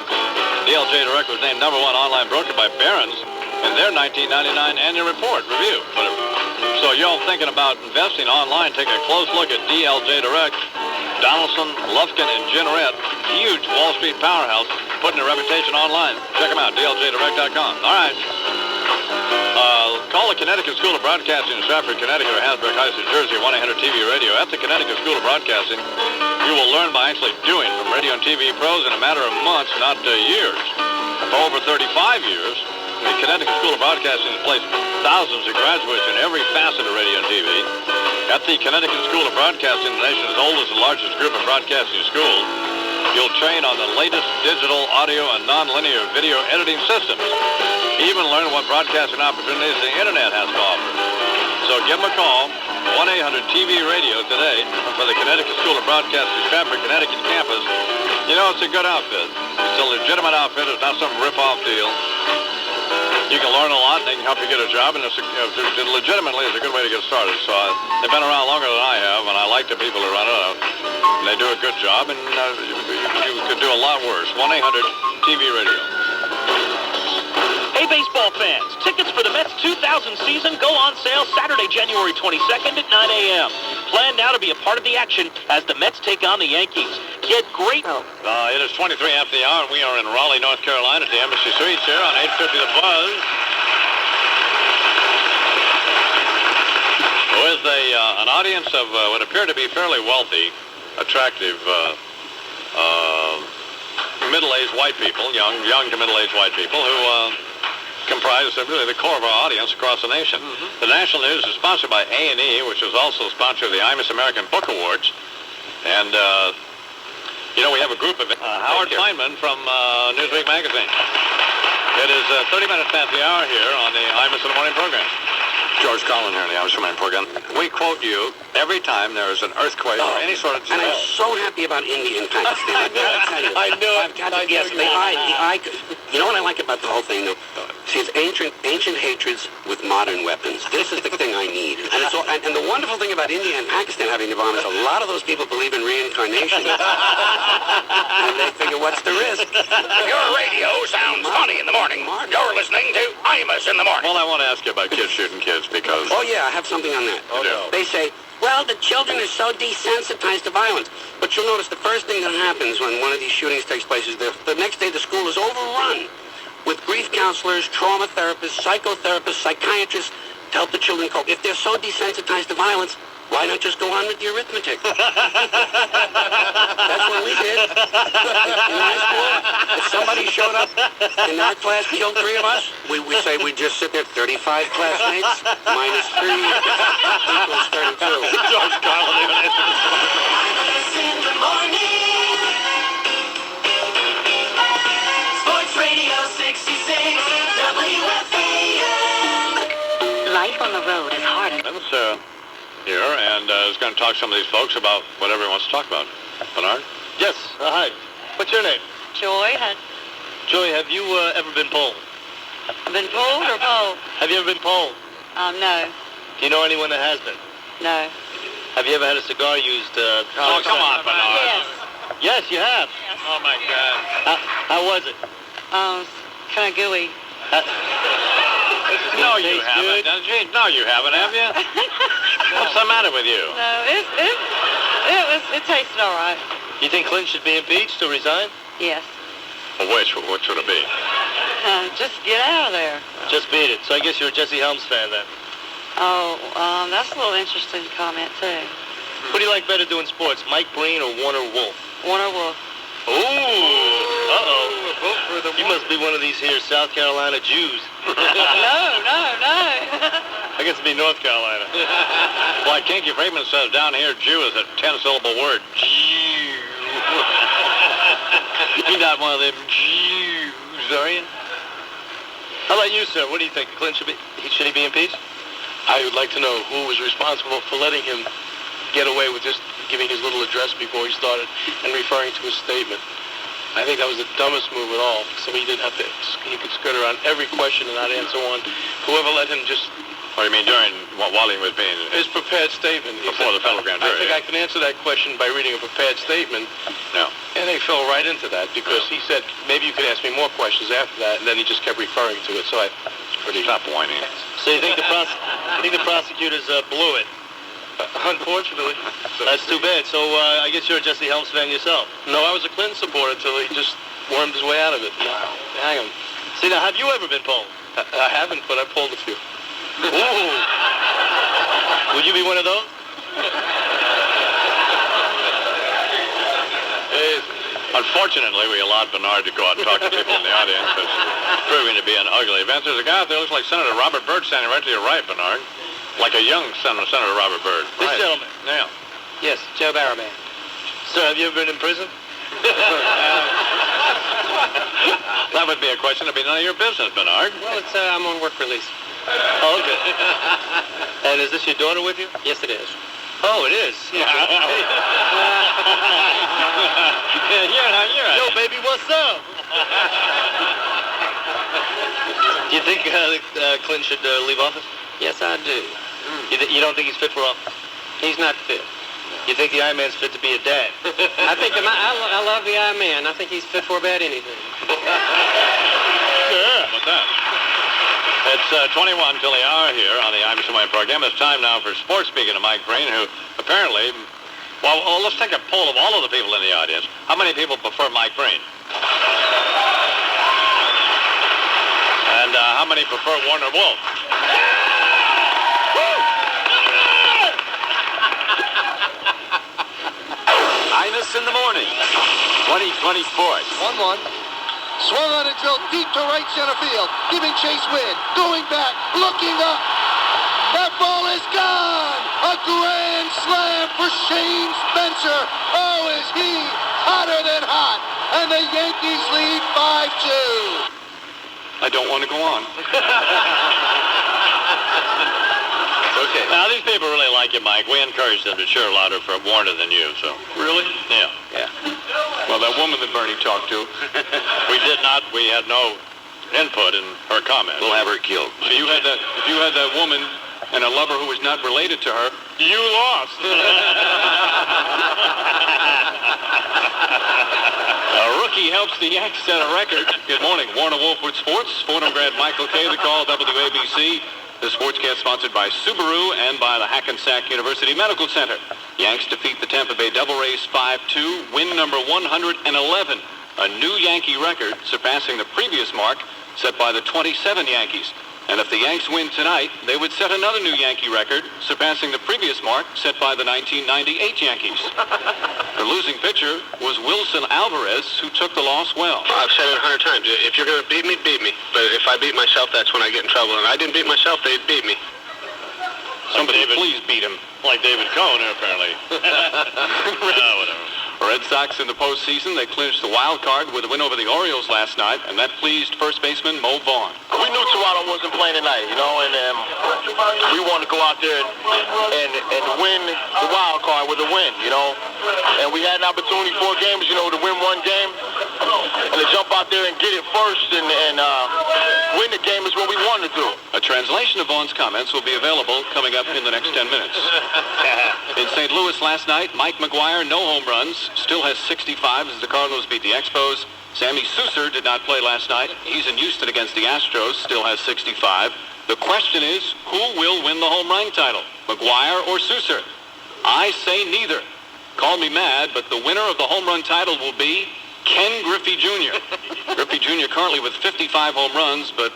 DLJ Direct was named #1 online broker by Barron's in their 1999 annual report review. So y'all thinking about investing online, take a close look at DLJ Direct. Donaldson, Lufkin, and Jeanneret, huge Wall Street powerhouse, putting their reputation online. Check them out, dljdirect.com. All right. Call the Connecticut School of Broadcasting in Stratford, Connecticut, or Hasbrook Heights, New Jersey, 1-800-TV Radio. At the Connecticut School of Broadcasting, you will learn by actually doing from radio and TV pros in a matter of months, not years. For over 35 years, the Connecticut School of Broadcasting has placed thousands of graduates in every facet of radio and TV. At the Connecticut School of Broadcasting, the nation's oldest and largest group of broadcasting schools, you'll train on the latest digital, audio, and nonlinear video editing systems. Even learn what broadcasting opportunities the Internet has to offer. So give them a call, 1-800-TV Radio today for the Connecticut School of Broadcasting Stratford, Connecticut campus. You know, it's a good outfit. It's a legitimate outfit. It's not some rip-off deal. You can learn a lot, and they can help you get a job, and legitimately it's a good way to get started. So they've been around longer than I have, and I like the people who run it out. And they do a good job, and you could do a lot worse. 1-800-TV Radio. Hey, baseball fans, tickets for the Mets 2000 season go on sale Saturday, January 22nd at 9 a.m. Plan now to be a part of the action as the Mets take on the Yankees. Get great... It is 23 after the hour, and we are in Raleigh, North Carolina at the Embassy Suites here on 850 The Buzz. With an audience of what appear to be fairly wealthy, attractive, middle-aged white people, young to middle-aged white people who comprise really the core of our audience across the nation. Mm-hmm. The national news is sponsored by A&E, which is also sponsor of the Imus American Book Awards. And, we have a group of Howard Feynman from Newsweek magazine. It is 30 minutes past the hour here on the Imus in the Morning program. George Carlin here on the Imus in the Morning program. We quote you every time there is an earthquake or any sort of And I'm disaster. so happy about India and Pakistan. I knew it. I've got to, yes, the eye. You know what I like about the whole thing, though? See, it's ancient hatreds with modern weapons. This is the thing I need. And the wonderful thing about India and Pakistan having the bomb is a lot of those people believe in reincarnation. And they figure, what's the risk? Your radio sounds funny in the morning. You're listening to Imus in the morning. Well, I want to ask you about kids shooting kids because... Oh, yeah, I have something on that. Oh, no. They say, well, the children are so desensitized to violence. But you'll notice the first thing that happens when one of these shootings takes place is the next day the school is overrun with grief counselors, trauma therapists, psychotherapists, psychiatrists to help the children cope. If they're so desensitized to violence, why not just go on with the arithmetic? That's what we did in high school. If somebody showed up in our class, killed 3 of us, we say we'd just sit there, 35 classmates, minus 3 equals 32. George Carlin. In the morning. Sports Radio 66, WFAN. Life on the road is hard. That's here, and is going to talk to some of these folks about whatever he wants to talk about. Bernard? Yes. Hi. What's your name? Joy, Joy, have you ever been polled? been pulled or pulled? Have you ever been polled? No, Do you know anyone that has been? no. Have you ever had a cigar used? Oh, come on, Bernard. Yes. Yes, you have. Oh, my God. How was it? Kind of gooey. No, you Tastes haven't. good? Gee, no, you haven't, have you? What's the matter with you? No, it tasted all right. You think Clinton should be impeached or resign? Yes. Well, what should it be? Just get out of there. Just beat it. So I guess you're a Jesse Helms fan then. Oh, that's a little interesting comment too. Who do you like better doing sports, Mike Breen or Warner Wolf? Warner Wolf. Ooh. Uh-oh. You must be one of these here South Carolina Jews. No. I guess it'd be North Carolina. Why, Kinky Freeman says down here Jew is a 10-syllable word. Jew. You're not one of them Jews, are you? How about you, sir? What do you think? Clinton should he be impeached? I would like to know who was responsible for letting him get away with just giving his little address before he started and referring to his statement. I think that was the dumbest move at all. So he didn't have to, he could skirt around every question and not answer one. Whoever let him just... What do you mean while he was being... His prepared statement. Before the federal grand jury. I think I can answer that question by reading a prepared statement. No. And they fell right into that because he said, maybe you could ask me more questions after that, and then he just kept referring to it. So Stop whining. So you think the prosecutors blew it? Unfortunately. That's too bad. So I guess you're a Jesse Helms fan yourself. No, I was a Clinton supporter until he just wormed his way out of it. Wow. Hang him. See, now, have you ever been polled? I haven't, but I pulled a few. Ooh. Would you be one of those? Unfortunately, we allowed Bernard to go out and talk to people in the audience. It's proving to be an ugly event. There's a guy out there who looks like Senator Robert Byrd standing right to your right, Bernard. Like a young Senator Robert Byrd. This Right. gentleman. Yeah. Yes, Joe Barrowman. Sir, have you ever been in prison? That would be a question. It'd be none of your business, Bernard. Well, I'm on work release. Oh, okay. And is this your daughter with you? Yes, it is. Oh, it is. Yeah. Yo, baby, what's up? Do you think Clinton should leave office? Yes, I do. You don't think he's fit for office? He's not fit. You think the Iron Man's fit to be a dad? I think I love the Iron Man. I think he's fit for about anything. Yeah. What's that? It's 21 till the hour here on the I'm Somewhere program. It's time now for sports. Speaking of Mike Breen, who apparently, well, let's take a poll of all of the people in the audience. How many people prefer Mike Breen? And how many prefer Warner Wolf? Imus in the morning. 2024. 1-1. Swung on and drilled deep to right center field. Giving Chase Wynn. Going back. Looking up. That ball is gone. A grand slam for Shane Spencer. Oh, is he hotter than hot. And the Yankees lead 5-2. I don't want to go on. Okay. Now, these people really like you, Mike. We encourage them to cheer louder for Warner than you, so. Really? Yeah. Yeah. Well, that woman that Bernie talked to. We did not. We had no input in her comment. We'll have her killed. So if you had that woman and a lover who was not related to her, you lost. A rookie helps the Yanks set a record. Good morning, Warner Wilford Sports. Fordham grad Michael K. The call, WABC. The sportscast sponsored by Subaru and by the Hackensack University Medical Center. Yanks defeat the Tampa Bay Devil Rays 5-2, win number 111, a new Yankee record surpassing the previous mark set by the 27 Yankees. And if the Yanks win tonight, they would set another new Yankee record, surpassing the previous mark set by the 1998 Yankees. The losing pitcher was Wilson Alvarez, who took the loss well. I've said it 100 times. If you're going to beat me, beat me. But if I beat myself, that's when I get in trouble. And I didn't beat myself, they'd beat me. Somebody please beat him. Like David Cohn, apparently. Whatever. Red Sox in the postseason, they clinched the wild card with a win over the Orioles last night, and that pleased first baseman Mo Vaughn. We knew Toronto wasn't playing tonight, you know, and we wanted to go out there and win the wild card with a win, you know. And we had an opportunity 4 games, you know, to win 1 game and to jump out there and get it first and win the game is what we wanted to do. A translation of Vaughn's comments will be available coming up in the next 10 minutes. In St. Louis last night, Mike McGuire, no home runs, still has 65 as the Cardinals beat the Expos. Sammy Souser did not play last night. He's in Houston against the Astros, still has 65. The question is, who will win the home run title, McGuire or Souser? I say neither. Call me mad, but the winner of the home run title will be Ken Griffey Jr. Griffey Jr. currently with 55 home runs, but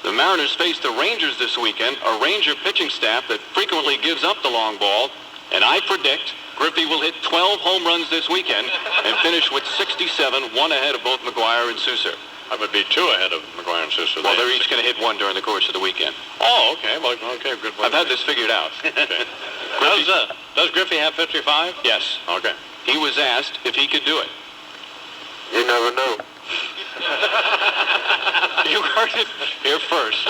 the Mariners face the Rangers this weekend, a Ranger pitching staff that frequently gives up the long ball, and I predict Griffey will hit 12 home runs this weekend and finish with 67, 1 ahead of both McGuire and Souser. I would be 2 ahead of McGuire and Souser. Well, they're each going to hit 1 during the course of the weekend. Oh, okay. Well, okay, good. I've had this figured out. Okay. Does Griffey have 55? Yes. Okay. He was asked if he could do it. You never know. You heard it here first.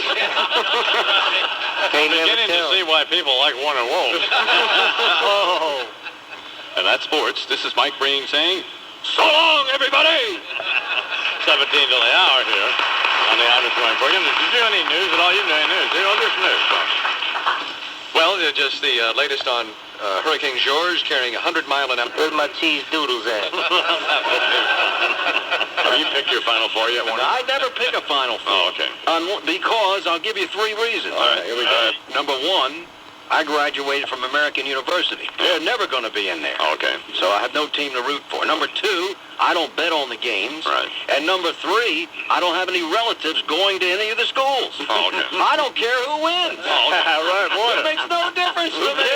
Beginning to see why people like Warner Wolf. Oh. And that's sports. This is Mike Breen saying, so long, everybody! 17 to the hour here on the Outer Point program. Did you do any news at all? You do any news? Just news. Well, just the latest on Hurricane George carrying 100-mile-an-hour. Where's my cheese doodles at? Have you picked your Final Four yet, Warner? I never pick a Final Four. Oh, okay. Because I'll give you 3 reasons. All right, here we go. Number 1, I graduated from American University. They're never going to be in there. Okay. So I have no team to root for. Number 2, I don't bet on the games. Right. And number 3, I don't have any relatives going to any of the schools. Oh, okay. I don't care who wins. Oh, right, boy. It makes no difference to me.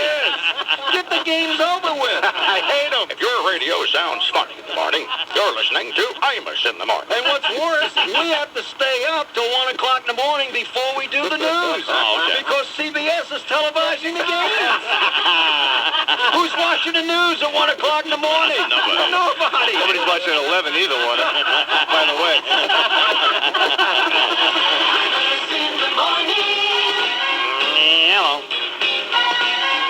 Get the games over with. I hate them. If your radio sounds funny in the morning, you're listening to Imus in the morning. And what's worse, we have to stay up till 1 o'clock in the morning before we do the news. Oh, okay. Because CBS is televising the games. Who's watching the news at 1 o'clock in the morning? Nobody. Nobody's watching at 11 either, Warner. By the way. Hello.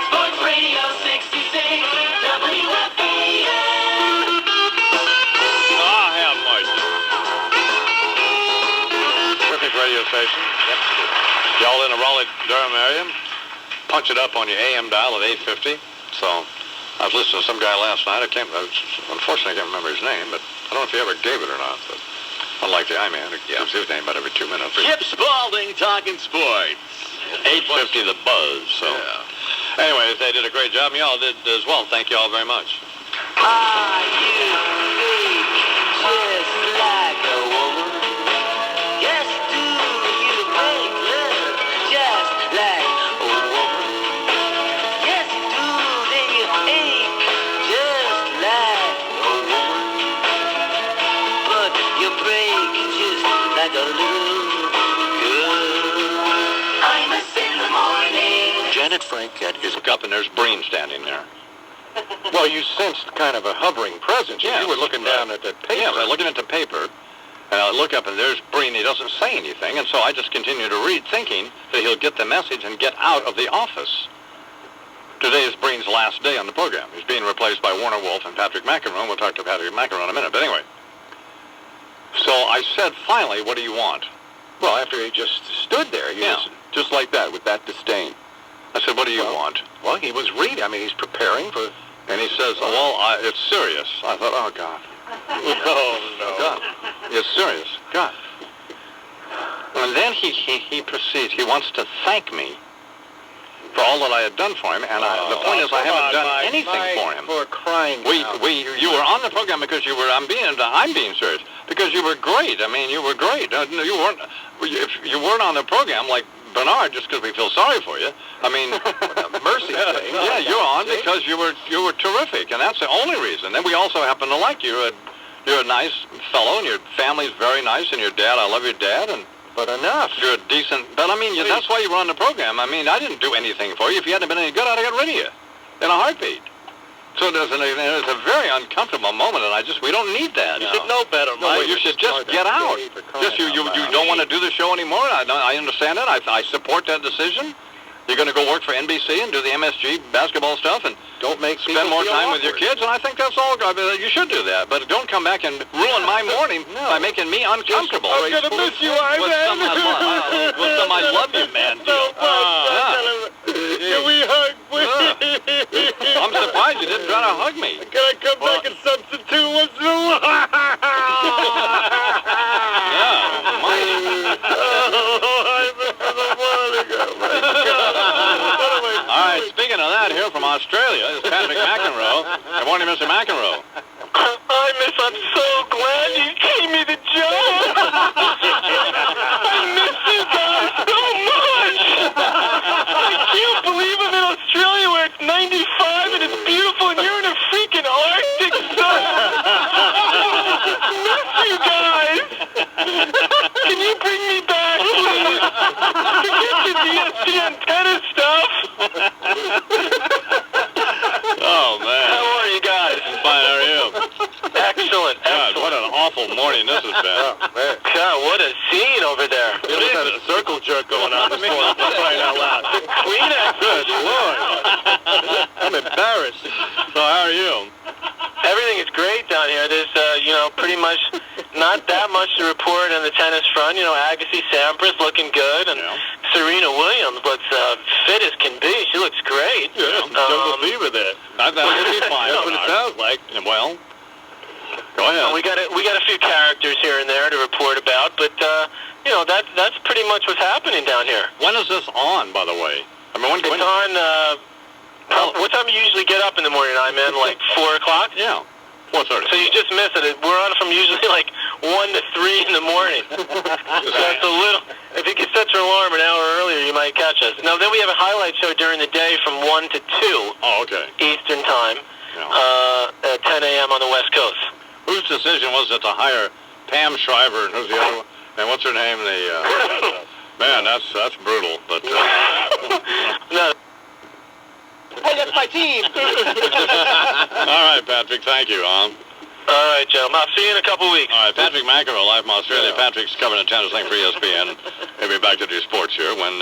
Sports Radio 66, WFAN. Have mercy. Terrific radio station. Yep. Y'all in the Raleigh-Durham area? Punch it up on your AM dial at 850. So I was listening to some guy last night. Unfortunately, I can't remember his name, but I don't know if he ever gave it or not. But unlike the I-Man, who gives his name about every 2 minutes. Chip Spalding talking sports. 850 The Buzz. So anyway, they did a great job, and y'all did as well. Thank you all very much. Are you big, just like a woman? Yes, do you make love just like a woman? Yes, you do, then you ache just like a woman. But you break just like a little girl. Imus in the morning. Janet Franket is Look up, and there's Breen standing there. Well, you sensed kind of a hovering presence. Yeah, You were looking down at that paper. Yeah, looking at the paper. And I look up, and there's Breen. He doesn't say anything, and so I just continue to read, thinking that he'll get the message and get out of the office. Today is Breen's last day on the program. He's being replaced by Warner Wolf and Patrick McEnroe. We'll talk to Patrick McEnroe in a minute. But anyway, so I said, finally, what do you want? Well, after he just stood there, just like that, with that disdain. I said, what do you want? Well, he was reading. I mean, he's preparing for... And he says, well, it's serious. I thought, oh, God. Oh, no. God. It's serious. God. And then he proceeds. He wants to thank me for all that I had done for him. And the point is, I haven't done anything for him. For crying out. You were on the program because you were, I'm being serious, because you were great. I mean, you were great. You weren't, if you weren't on the program like Bernard, just because we feel sorry for you. I mean, mercy. Yeah, you're on because you were terrific, and that's the only reason. And we also happen to like you. You're a nice fellow, and your family's very nice, and your dad, I love your dad, but enough. You're a decent, but I mean, that's why you were on the program. I mean, I didn't do anything for you. If you hadn't been any good, I'd have got rid of you in a heartbeat. So there's a very uncomfortable moment, and we don't need that. You should know better, Mike. No, you should just get out. Just you don't want to do the show anymore. I understand it. I support that decision. You're going to go work for NBC and do the MSG basketball stuff and spend more time with your kids, and I think that's all. I mean, you should do that, but don't come back and ruin my morning by making me uncomfortable. I'm going to miss you, Ivan. With some I love you, man. Can we hug, please? I'm surprised you didn't try to hug me. Can I come back and substitute once in a while? All right, speaking of that, here from Australia is Patrick McEnroe. Good morning, Mr. McEnroe. Hi, miss, I'm so glad you gave me the job. I miss you guys so much. I can't believe I'm in Australia where it's 95 and it's beautiful and you're in a freaking Arctic sun. Miss you guys. Can you bring me back, please? Forget this ESPN tennis stuff. Oh, man. How are you guys? Fine, how are you? Excellent. God, what an awful morning this has been. God, what a scene over there. There was a circle jerk going on this morning. I'm crying out loud. Kleenex. Good Lord. I'm embarrassed. So how are you? Everything is great down here. There's, pretty much not that much to report on the tennis front. Agassi Sampras looking good, and Serena Williams looks fit as can be. She looks great. Yeah, jungle fever there. I thought it'd be fine. That's what it sounds like. Well, go ahead. We got a few characters here and there to report about, but that's pretty much what's happening down here. When is this on, by the way? I mean, It's on. What time do you usually get up in the morning? I'm in like 4 o'clock. Yeah. 4:30. So you just missed it. We're on from usually like 1 to 3 in the morning. So it's a little. If you could set your alarm an hour earlier, you might catch us. Now then, we have a highlight show during the day from 1 to 2. Oh, okay. Eastern time. At 10 a.m. on the West Coast. Whose decision was it to hire Pam Shriver and who's the other one? And what's her name? Man, that's brutal. But no. Hey, that's my team. All right, Patrick. Thank you. All right, gentlemen. I'll see you in a couple weeks. All right, Patrick McEnroe, live from Australia. Patrick's covering a tennis thing for ESPN. He'll be back to do sports here when,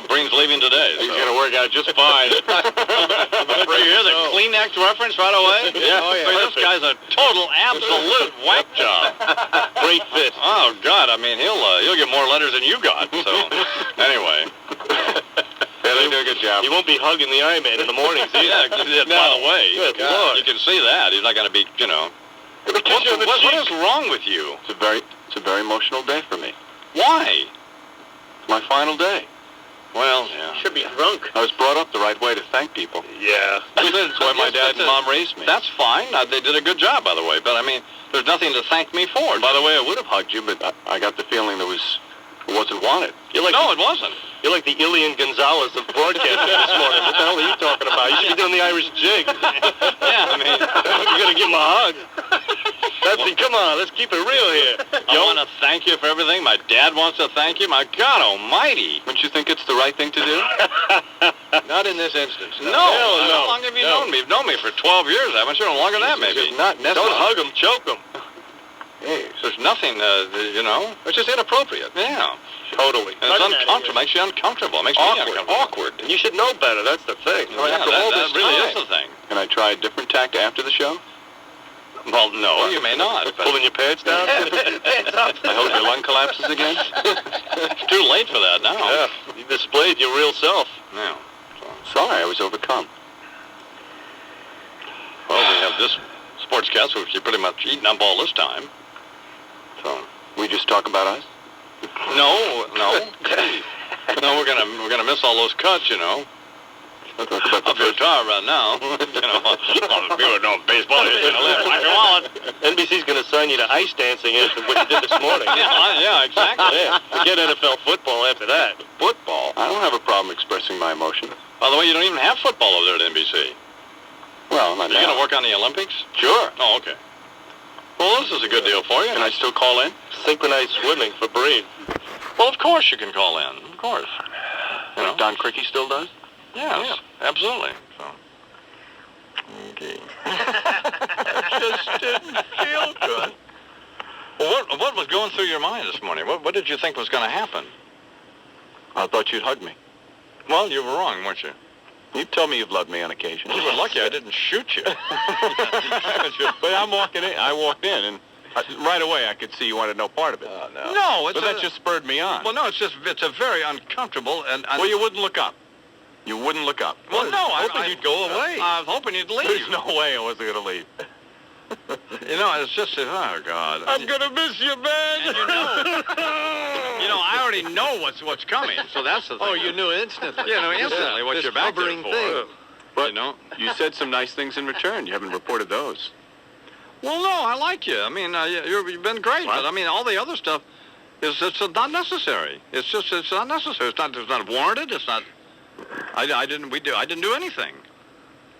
Breen's leaving today. He's going to work out just fine. You hear the Kleenex reference right away? Yeah. Oh, yeah. This guy's a total, absolute whack job. Great fit. Oh, God. I mean, he'll get more letters than you got. So, anyway. Yeah, they do a good job. He won't be hugging the Ironman in the mornings either. By the way, Good Lord. you can see that. He's not going to be, What is wrong with you? It's a very emotional day for me. Why? It's my final day. Well, yeah. Should be drunk. I was brought up the right way to thank people. Yeah. That's why my dad and mom raised me. That's fine. They did a good job, by the way. But, I mean, there's nothing to thank me for. By the way, I would have hugged you, but I got the feeling it wasn't wanted. No, it wasn't. You're like the Ilian Gonzalez of broadcasting this morning. What the hell are you talking about? You should be doing the Irish jig. Yeah, I mean, you're going to give him a hug. Come on, let's keep it real here. I want to thank you for everything. My dad wants to thank you. My God almighty. Wouldn't you think it's the right thing to do? Not in this instance. No. How long have you known me? You've known me for 12 years, haven't you? No longer than that, maybe. Not necessary. Don't hug him, choke him. Hey, There's nothing, you know. It's just inappropriate. Yeah. Totally. And it's uncomfortable. Makes you uncomfortable. Makes me uncomfortable. awkward. And you should know better. That's the thing. Yeah, that really is the thing. Can I try a different tact after the show? Well, no, you may not. But Pulling your pants down? I hope your lung collapses again. it's too late for that now. Yeah, you displayed your real self. Yeah. Sorry, I was overcome. Well, we have this sportscast, which you pretty much eaten up all this time. So, we just talk about us? No. No, we're gonna miss all those cuts, you know. I'll talk about Up your guitar right now. You know, all the people know baseball is gonna live. Like your wallet. NBC's going to sign you to ice dancing after what you did this morning. Yeah, exactly. Yeah, forget NFL football after that. Football? I don't have a problem expressing my emotion. By the way, you don't even have football over there at NBC. Well, not You're now. going to work on the Olympics? Sure. Oh, okay. Well, this is a good deal for you. Can I still call in? Synchronized swimming for Breen. Well, of course you can call in. Of course. You know? Don Criqui still does? Yes, absolutely. So. Okay. It just didn't feel good. Well, what was going through your mind this morning? What did you think was going to happen? I thought you'd hug me. Well, you were wrong, weren't you? You tell me you've loved me on occasion. You were lucky I didn't shoot you. But I'm walking in. I walked in, and right away I could see you wanted no part of it. Oh, no. No, it's But that just spurred me on. Well, no, it's a very uncomfortable and... Well, you wouldn't look up. You wouldn't look up. Well, no, I was hoping you'd go away. I was hoping you'd leave. There's no way I wasn't going to leave. You know, it's just, oh, God. I'm going to miss you, man. And you know, I already know what's coming, so that's the thing. Oh, you knew instantly. You know instantly what This you're back there hovering for. thing. But you know? You said some nice things in return. You haven't reported those. Well, no, I like you. I memean, you've been great, but I mean, all the other stuff it's not necessary. It's not necessary. It's not warranted. It's not. I didn't do anything.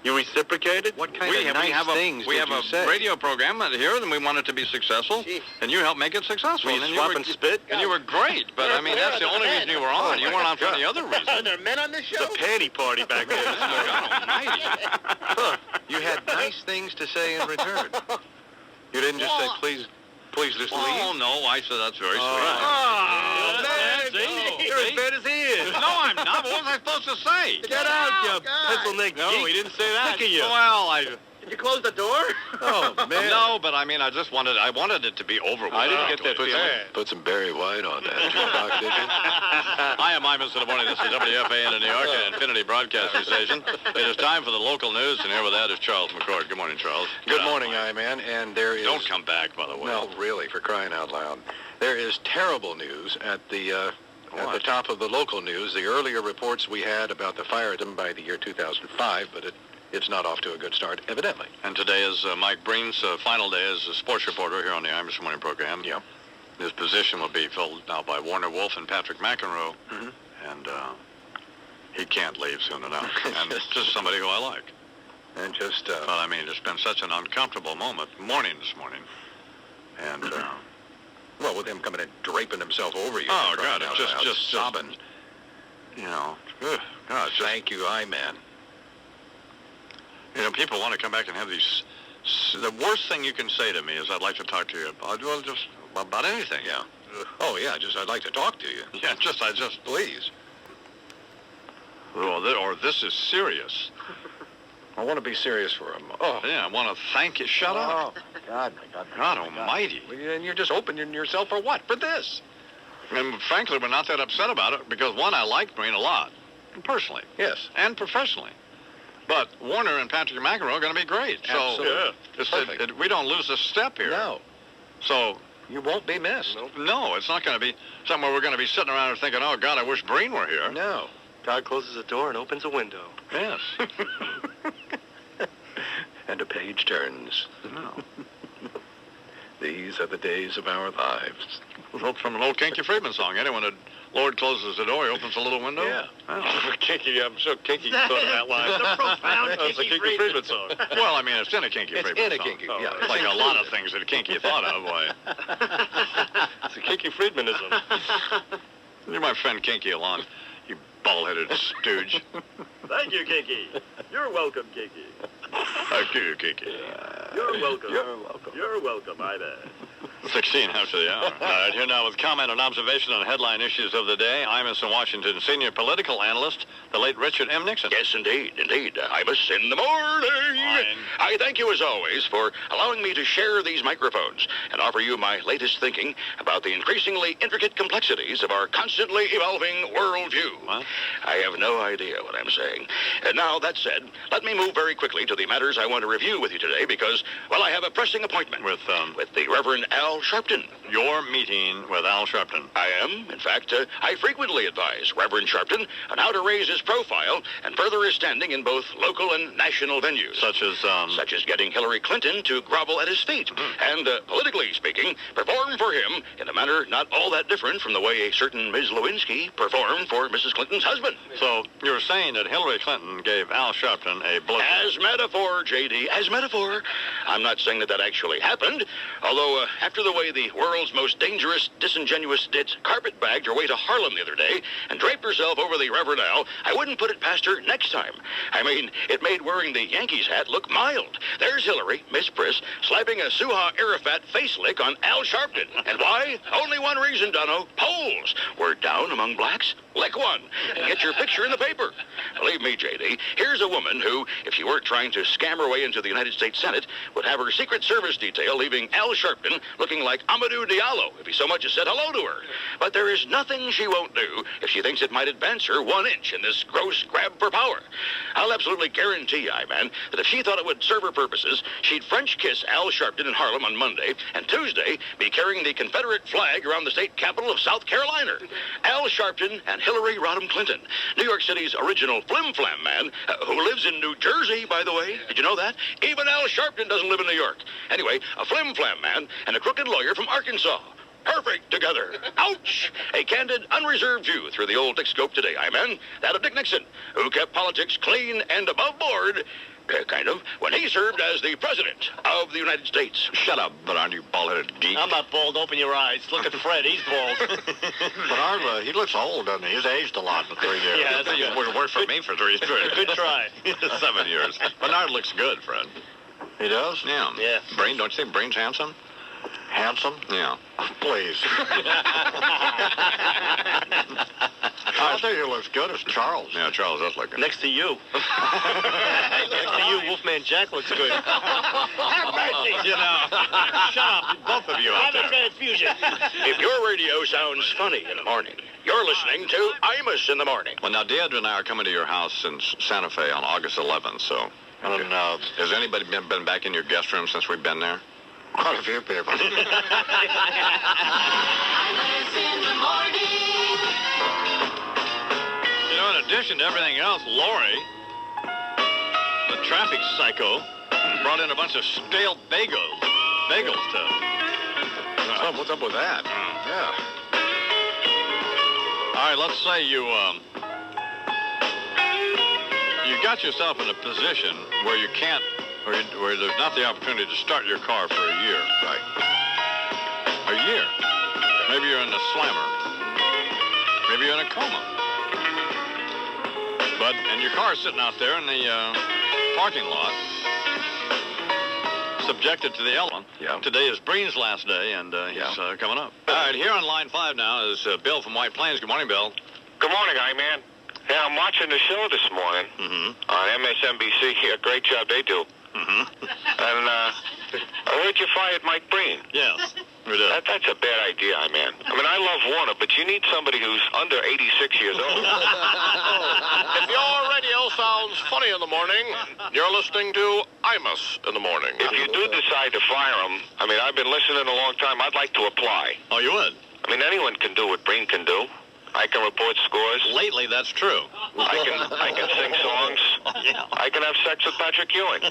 You reciprocated? What kind of nice things we have a radio program here, and we want it to be successful, and you helped make it successful. Were you and swapping spit? And you were great, but I mean, that's the only reason you were on. You weren't on for any other reason. Are there men on this show? It's a panty party back there. God almighty. You had nice things to say in return. You didn't just say, please just leave? Oh, no, I said that's very sweet. Oh, man. See? You're as bad as he is. No, I'm not. What was I supposed to say? Get out, you pencil-neck No, geek. he didn't say that. Sick of you. Well, Did you close the door? Oh, man. No, but I mean, I wanted it to be over with. I didn't get that feeling. Put some Barry White on that, Doc, did you? I am Imus in the morning. This is WFAN in New York, an Infinity Broadcasting Station. It is time for the local news, and here with that is Charles McCord. Good morning, Charles. Good morning, I-Man, and there is... Don't come back, by the way. No, really, for crying out loud. There is terrible news at the top of the local news. The earlier reports we had about the fire by the year 2005, but it's not off to a good start, evidently. And today is Mike Breen's final day as a sports reporter here on the Imus Morning program. Yeah. His position will be filled now by Warner Wolf and Patrick McEnroe, and he can't leave soon enough. And just somebody who I like. And just... But I mean, it's been such an uncomfortable morning this morning. And... well, with him coming in draping himself over you. Oh, God, it's just sobbing. You know, God, Thank you, I-Man. You know, people want to come back and have these... The worst thing you can say to me is, I'd like to talk to you about, well, just about anything. Yeah. Oh, yeah, I'd like to talk to you. Yeah, Please. Or this is serious. I want to be serious for a moment. Oh. Yeah, I want to thank you. Shut up. God, my God. God almighty. And you're just opening yourself for what? For this? And frankly, we're not that upset about it because, one, I like Breen a lot, personally. Yes. And professionally. But Warner and Patrick McEnroe are going to be great. Absolutely. So we don't lose a step here. No. So you won't be missed. No, it's not going to be somewhere we're going to be sitting around and thinking, oh, God, I wish Breen were here. No. God closes a door and opens a window. Yes. And a page turns. No. These are the days of our lives. From an old Kinky Friedman song. When the Lord closes the door, he opens a little window. Yeah. Oh. Kinky, I'm sure Kinky thought of that line. That's a profound That's a Kinky Friedman song. Well, I mean, it's in a Kinky Friedman song. It's in a Kinky, yeah. It's like a lot of things that Kinky thought of. Why? It's a Kinky Friedmanism. You're my friend Kinky along, you bald-headed stooge. Thank you, Kinky. You're welcome, Kinky. Thank you, Kinky. You're welcome. You're welcome. You're welcome, I bet. 16 after the hour. All right, here now with comment and observation on headline issues of the day, Imus in Washington senior political analyst, the late Richard M. Nixon. Yes, indeed. Imus in the morning. I thank you, as always, for allowing me to share these microphones and offer you my latest thinking about the increasingly intricate complexities of our constantly evolving worldview. What? I have no idea what I'm saying. And now, that said, let me move very quickly to the matters I want to review with you today because, well, I have a pressing appointment with the Reverend Al Sharpton. Your meeting with Al Sharpton. I am. In fact, I frequently advise Reverend Sharpton on how to raise his profile and further his standing in both local and national venues. Such as getting Hillary Clinton to grovel at his feet. And, politically speaking, perform for him in a manner not all that different from the way a certain Ms. Lewinsky performed for Mrs. Clinton's husband. So, you're saying that Hillary Clinton gave Al Sharpton a blow? As metaphor, J.D., as metaphor. I'm not saying that actually happened, although after the way the world's most dangerous, disingenuous ditz carpet-bagged her way to Harlem the other day and draped herself over the Reverend Al, I wouldn't put it past her next time. I mean, it made wearing the Yankees hat look mild. There's Hillary, Miss Priss, slapping a Suha Arafat face lick on Al Sharpton. And why? Only one reason, Dono. Polls. We're down among blacks. Lick one and get your picture in the paper. Believe me, J.D., here's a woman who, if she weren't trying to scam her way into the United States Senate, would have her Secret Service detail leaving Al Sharpton looking like Amadou Diallo if he so much as said hello to her. But there is nothing she won't do if she thinks it might advance her 1 inch in this gross grab for power. I'll absolutely guarantee you, man, that if she thought it would serve her purposes, she'd French kiss Al Sharpton in Harlem on Monday, and Tuesday be carrying the Confederate flag around the state capital of South Carolina. Al Sharpton and Hillary Rodham Clinton, New York City's original flim-flam man, who lives in New Jersey, by the way. Did you know that? Even Al Sharpton doesn't live in New York. Anyway, a flim-flam man and a crooked lawyer from Arkansas. Perfect together. Ouch! A candid, unreserved view through the old Dick scope today, man. That of Dick Nixon, who kept politics clean and above board, kind of, when he served as the President of the United States. Shut up, Bernard, you bald-headed geek. I'm not bald. Open your eyes. Look at Fred. He's bald. Bernard, he looks old, doesn't he? He's aged a lot in 3 years. Yeah, that's It worked for me for 3 years. Good try. 7 years. Bernard looks good, Fred. He does? Yeah. Yeah. Breen, don't you think Breen's handsome? Handsome? Yeah. Please. I think he looks good as Charles. Yeah, Charles does look good. Next to you. Next to you, Wolfman Jack looks good. Have mercy. You know. Shut up, both of you out there. Transfusion. If your radio sounds funny in the morning, you're listening to Imus in the morning. Well, now, Deidre and I are coming to your house in Santa Fe on August 11th, so... Okay. And, has anybody been back in your guest room since we've been there? Quite a few people. Imus in the morning. You know, in addition to everything else, Lori, the traffic psycho, brought in a bunch of stale bagels to... What's up with that? Yeah. All right, let's say you got yourself in a position where you can't, where there's not the opportunity to start your car for a year. Right. A year. Maybe you're in a slammer. Maybe you're in a coma. And your car's sitting out there in the parking lot, subjected to the element. Yeah. Today is Breen's last day, and he's coming up. All right, here on line 5 now is Bill from White Plains. Good morning, Bill. Good morning, man. Yeah, I'm watching the show this morning on MSNBC. Yeah, great job they do. And I heard you fired Mike Breen. Yes, we did. That's a bad idea, man. I mean, I love Warner, but you need somebody who's under 86 years old. If your radio sounds funny in the morning, you're listening to Imus in the morning. If you do decide to fire him, I mean, I've been listening a long time. I'd like to apply. Oh, you would? I mean, anyone can do what Breen can do. I can report scores. Lately, that's true. I can sing songs. Yeah. I can have sex with Patrick Ewing. And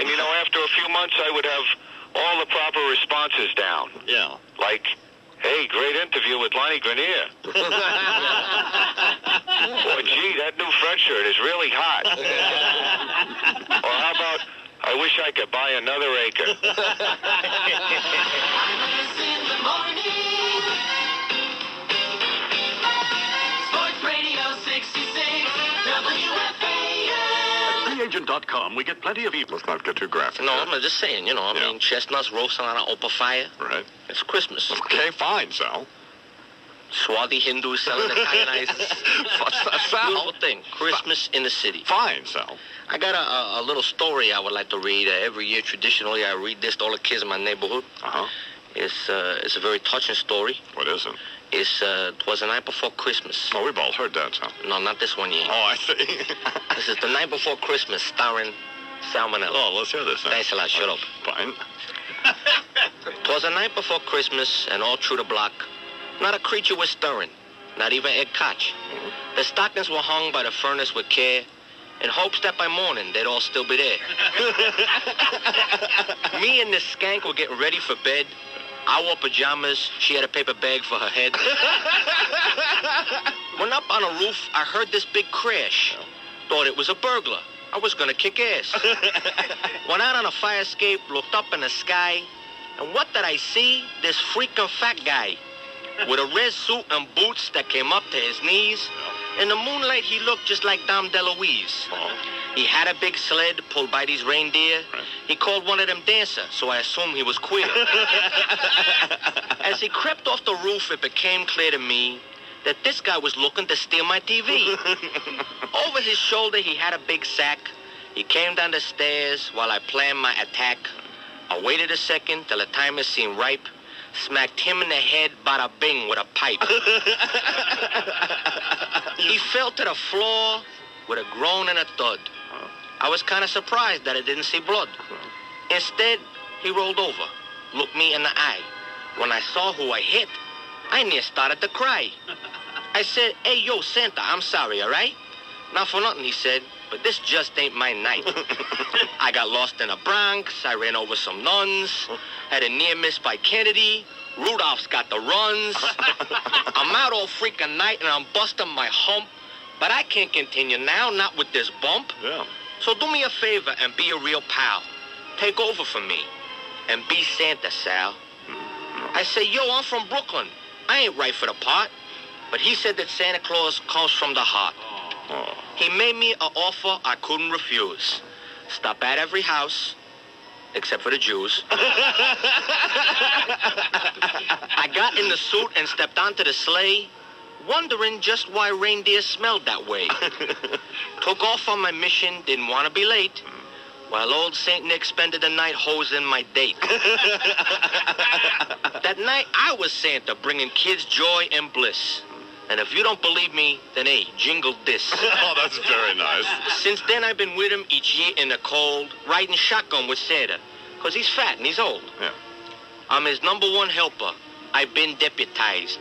you know, after a few months, I would have all the proper responses down. Yeah. Like, hey, great interview with Lonnie Grenier. Or, gee, that new French shirt is really hot. Or how about, I wish I could buy another acre. Imus in the morning. Sports Radio 66 WFAN. Agent.com, we get plenty of Let's not get too graphic. No, I'm just saying, I mean, chestnuts roasting on an open fire. Right. It's Christmas. Okay, fine, Sal. Swarthy Hindus selling Italian ices. Sal. Beautiful thing. Christmas in the city. Fine, Sal. I got a little story I would like to read. Every year, traditionally, I read this to all the kids in my neighborhood. Uh-huh. It's a very touching story. What is it? It was the night before Christmas. Oh, we've all heard that, Sal. No, not this one yet. Oh, I see. This is The Night Before Christmas, starring Salmonella. Oh, let's hear this then. Thanks a lot. Shut up. Fine. 'Twas the night before Christmas, and all through the block, not a creature was stirring, not even Ed Koch. The stockings were hung by the furnace with care, in hopes that by morning they'd all still be there. Me and this skank were getting ready for bed. I wore pajamas. She had a paper bag for her head. When up on a roof, I heard this big crash. Thought it was a burglar. I was gonna kick ass. Went out on a fire escape, looked up in the sky, and what did I see? This freaking fat guy with a red suit and boots that came up to his knees. In the moonlight, he looked just like Dom DeLuise. He had a big sled pulled by these reindeer. He called one of them dancer, so I assumed he was queer. As he crept off the roof, it became clear to me that this guy was looking to steal my TV. Over his shoulder, he had a big sack. He came down the stairs while I planned my attack. I waited a second till the timer seemed ripe. Smacked him in the head, bada bing, with a pipe. He fell to the floor with a groan and a thud. I was kind of surprised that I didn't see blood. Instead, he rolled over, looked me in the eye. When I saw who I hit, I near started to cry. I said, "Hey, yo, Santa, I'm sorry, all right?" Not for nothing, he said, but this just ain't my night. I got lost in the Bronx. I ran over some nuns. Had a near miss by Kennedy. Rudolph's got the runs. I'm out all freaking night and I'm busting my hump. But I can't continue now, not with this bump. Yeah. So do me a favor and be a real pal. Take over for me. And be Santa, Sal. I say, yo, I'm from Brooklyn. I ain't right for the part. But he said that Santa Claus comes from the heart. He made me an offer I couldn't refuse. Stop at every house, except for the Jews. I got in the suit and stepped onto the sleigh, wondering just why reindeer smelled that way. Took off on my mission, didn't want to be late, while old St. Nick spent the night hosing my date. That night, I was Santa, bringing kids joy and bliss. And if you don't believe me, then hey, jingle this. Oh, that's very nice. Since then, I've been with him each year in the cold, riding shotgun with Santa, because he's fat and he's old. Yeah. I'm his #1 helper. I've been deputized.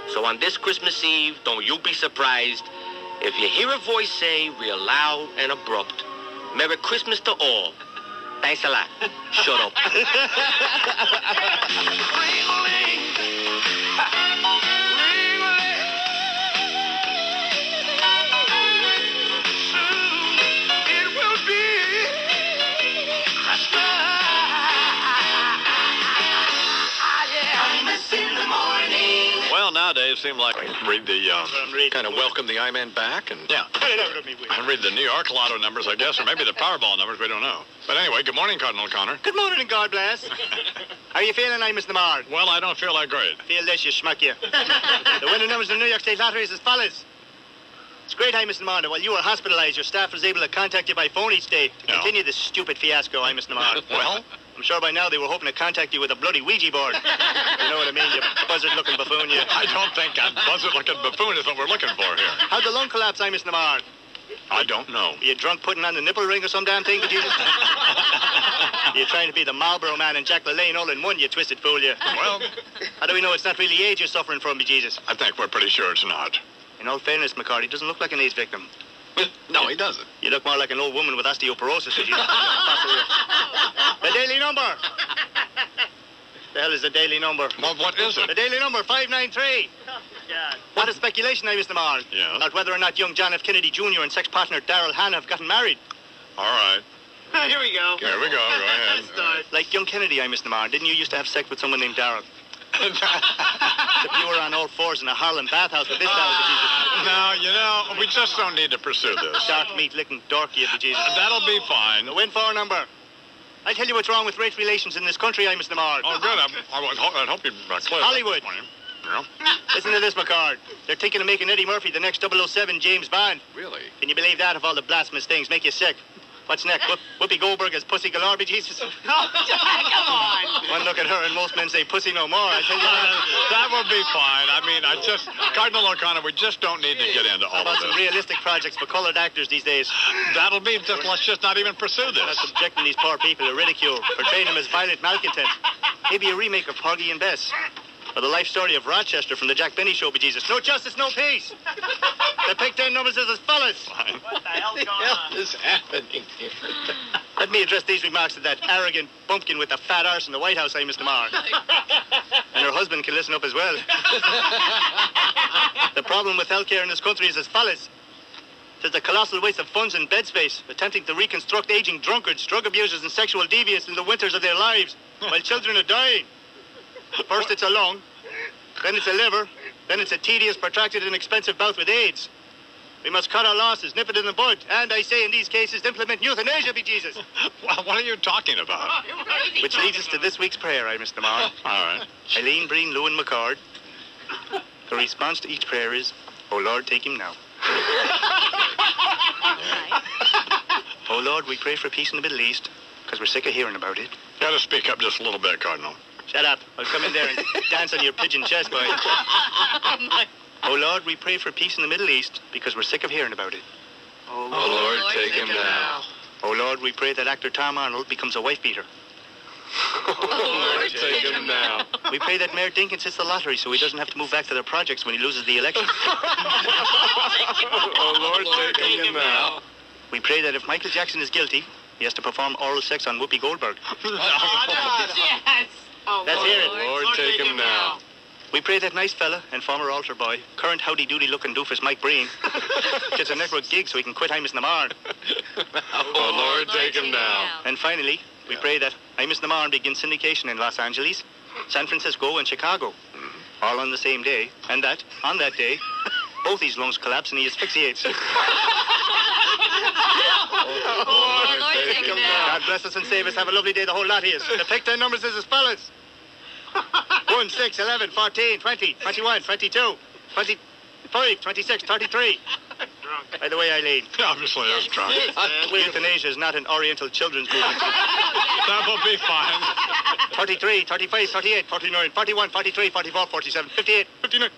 So on this Christmas Eve, don't you be surprised if you hear a voice say, real loud and abrupt, "Merry Christmas to all." Thanks a lot. Shut up. Well, nowadays, it seems like read the kind of welcome the I-Man back and and read the New York lotto numbers, I guess, or maybe the Powerball numbers. We don't know. But anyway, good morning, Cardinal Connor. Good morning and God bless. How are you feeling, Imus Lamar? Well, I don't feel that great. Feel this, you schmuck you. The winning numbers in the New York State Lottery is as follows. It's great, Imus Lamar, that while you were hospitalized, your staff was able to contact you by phone each day to continue this stupid fiasco, Imus Lamar. Well? I'm sure by now they were hoping to contact you with a bloody Ouija board. You know what I mean, you buzzard-looking buffoon, you. I don't think a buzzard-looking buffoon is what we're looking for here. How'd the lung collapse, Imus Lamar? I don't know. Are you drunk putting on the nipple ring or some damn thing, Jesus? You're trying to be the Marlboro Man and Jack LaLanne all in one, you twisted fool, you. Well, how do we know it's not really AIDS you're suffering from, Jesus? I think we're pretty sure it's not. In all fairness, McCarty, he doesn't look like an AIDS victim. No, he doesn't. You look more like an old woman with osteoporosis. The daily number. The hell is the daily number? Well, what is it? The daily number, 593. What a speculation, Mr. Marr. Yeah? About whether or not young John F. Kennedy Jr. and sex partner Daryl Hannah have gotten married. All right. Here we go. Here we go. Go ahead. Like young Kennedy, Mr. Marr. Didn't you used to have sex with someone named Daryl? If you were on all fours in a Harlem bathhouse with this style, bejesus. No, you know, we just don't need to pursue this. Dark meat licking dorky, bejesus. That'll be fine. The win for number. I'll tell you what's wrong with race relations in this country, Imus Lamar. Oh, good. I'd hope you'd clear Hollywood. that. Yeah. Listen to this, McCard. They're thinking of making Eddie Murphy the next 007 James Bond. Really? Can you believe that, of all the blasphemous things? Make you sick. What's next? Whoopi Goldberg as Pussy Galore, bejesus? Come on. One look at her and most men say pussy no more. I tell you That would be fine. I mean, Cardinal O'Connor, we just don't need to get into How all about of some this. realistic projects for colored actors these days? That'll be just, let's just not even pursue this. Not subjecting these poor people to ridicule, portraying them as violent malcontents. Maybe a remake of Porgy and Bess. Or the life story of Rochester from the Jack Benny Show, bejesus. No justice, no peace. The pick 10 numbers is as follows. Fine. What the hell's going on? is happening here? Let me address these remarks to that arrogant bumpkin with the fat arse in the White House, Mr. Marr. And her husband can listen up as well. The problem with healthcare in this country is as follows. There's a colossal waste of funds and bed space, attempting to reconstruct aging drunkards, drug abusers, and sexual deviants in the winters of their lives, while children are dying. First it's a lung, then it's a liver, then it's a tedious, protracted, and expensive bout with AIDS. We must cut our losses, nip it in the bud, and I say in these cases, implement euthanasia, bejesus. Well, what are you talking about? Which leads us to this week's prayer, Mr. Marr. All right. Eileen, Breen, Lewin, McCard. The response to each prayer is, "Oh Lord, take him now." Oh Lord, we pray for peace in the Middle East, because we're sick of hearing about it. Gotta speak up just a little bit, Cardinal. Shut up. I'll come in there and dance on your pigeon chest, boy. Oh Lord, we pray for peace in the Middle East, because we're sick of hearing about it. Oh Lord, take him now. Oh Lord, we pray that actor Tom Arnold becomes a wife beater. Oh Lord, take him now. We pray that Mayor Dinkins hits the lottery so he doesn't have to move back to their projects when he loses the election. Oh Lord, take him now. We pray that if Michael Jackson is guilty, he has to perform oral sex on Whoopi Goldberg. Yes. Oh, Let's hear it. Lord, take him now. We pray that nice fella and former altar boy, current howdy-doody looking doofus Mike Breen, gets a network gig so he can quit Imus Namar. Oh Lord, take him now. And finally, we pray that Imus Namar begins syndication in Los Angeles, San Francisco, and Chicago, all on the same day, and that, on that day, both these lungs collapse and he asphyxiates. Oh, Lord, take him now. God bless us and save us. Have a lovely day, the whole lot of you. The pick 10 numbers is as follows. 1, 6, 11, 14, 20, 21, 22, 25, 26, 33. By the way, Eileen. Obviously, I was drunk. Euthanasia is not an Oriental children's movement. That will be fine. 33, 35, 38, 49, 41, 43, 44, 47, 58, 59,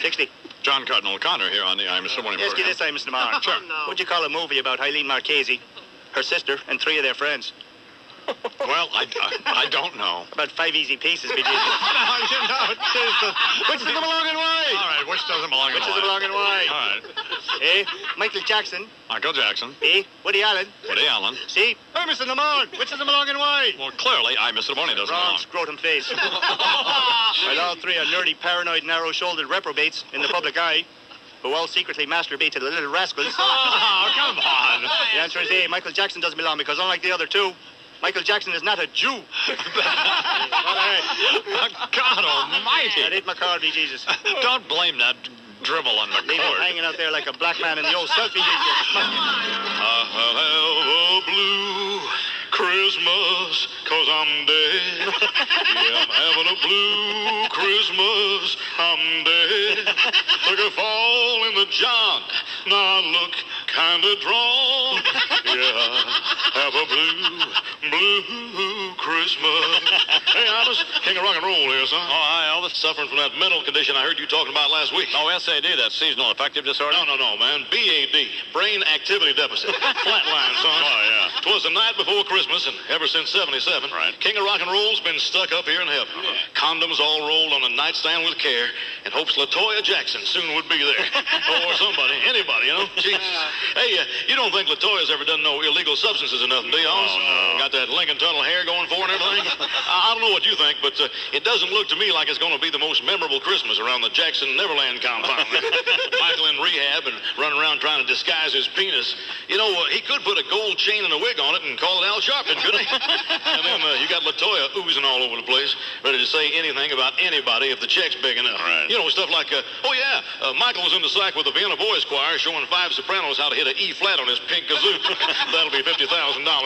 60. John Cardinal O'Connor here on the Imus Morning Ask you program. this, Mr. Marr. Sure. What'd you call a movie about Eileen Marchese, her sister, and 3 of their friends? Well, I don't know. About 5 easy pieces, BG. No, you know, Jesus. Which doesn't belong and why? All right, which doesn't belong Which in doesn't belong and why? All right. A. Michael Jackson. Michael Jackson. B. Woody Allen. Woody Allen. C. Mr. Lamar. Which doesn't belong and why? Well, clearly, Imus the Morning doesn't Wrong belong. scrotum face. While all 3 are nerdy, paranoid, narrow-shouldered reprobates in the public eye, who all secretly masturbate to the little rascals. Oh, come on. The answer is A. Michael Jackson doesn't belong because unlike the other 2, Michael Jackson is not a Jew. All right. God almighty. That ain't McCarthy, Jesus. Don't blame that dribble on the Leave him cord. hanging out there like a black man in the old selfie. I'll have a blue Christmas, 'cause I'm dead. Yeah, I'm having a blue Christmas, I'm dead. Took a fall in the John, now I look kinda drawn. Yeah, have a blue Christmas. Hey, Imus, king of rock and roll here, son. Oh, hi, Elvis. Suffering from that mental condition I heard you talking about last week. Oh, SAD, that's seasonal affective disorder? No, man. BAD, brain activity deficit. Flatline, son. Oh, yeah. 'Twas the night before Christmas, and ever since 77, right. King of rock and roll's been stuck up here in heaven. Condoms all rolled on a nightstand with care, in hopes LaToya Jackson soon would be there. Or somebody, anybody, you know? Jesus. Hey, you don't think LaToya's ever done no illegal substances or nothing, do you? Oh, no. Got that Lincoln Tunnel hair going for her and everything? I don't know what you you think, but it doesn't look to me like it's going to be the most memorable Christmas around the Jackson Neverland compound. Michael in rehab and running around trying to disguise his penis. You know, he could put a gold chain and a wig on it and call it Al Sharpton, couldn't he? And then you got LaToya oozing all over the place, ready to say anything about anybody if the check's big enough. Right. You know, stuff like, Michael was in the sack with the Vienna Boys Choir showing 5 sopranos how to hit an E flat on his pink kazoo. That'll be $50,000,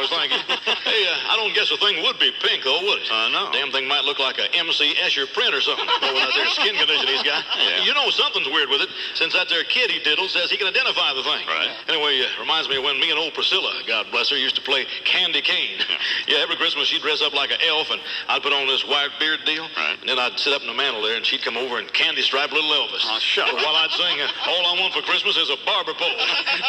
thank you. Hey, I don't guess the thing would be pink, though, would it? No. Damn thing might look like a MC Escher print or something. Over that there skin condition he's got. Yeah. You know, something's weird with it, since that there kid he diddled says he can identify the thing. Right. Anyway, reminds me of when me and old Priscilla, God bless her, used to play Candy Cane. Yeah, every Christmas she'd dress up like an elf, and I'd put on this white beard deal. Right. And then I'd sit up in the mantle there, and she'd come over and candy stripe little Elvis. Oh, shut up. While I'd sing, all I want for Christmas is a barber pole.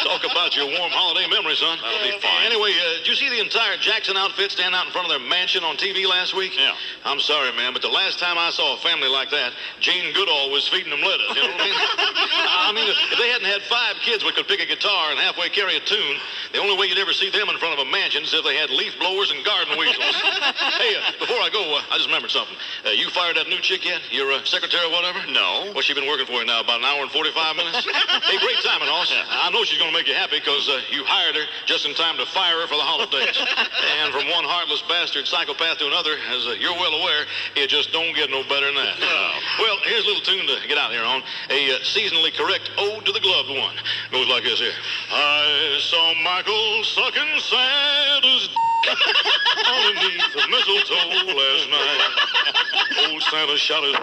Talk about your warm holiday memory, son. That'll be fine. Anyway, did you see the entire Jackson outfit stand out in front of their mansion on TV last week? Yeah. I'm sorry, man, but the last time I saw a family like that, Jane Goodall was feeding them lettuce. You know what I mean? I mean, if they hadn't had 5 kids that could pick a guitar and halfway carry a tune, the only way you'd ever see them in front of a mansion is if they had leaf blowers and garden weasels. Hey, before I go, I just remembered something. You fired that new chick yet? Your secretary or whatever? No. What's she been working for you now? About an hour and 45 minutes? Hey, great timing, Hoss. I know she's going to make you happy because you hired her just in time to fire her for the holidays. And from one heartless bastard psychopath to another, as you're well aware, it just don't get no better than that. Well, here's a little tune to get out here on. A seasonally correct ode to the gloved one. Goes like this here. I saw Michael sucking Santa's underneath the mistletoe last night. Old Santa shot his...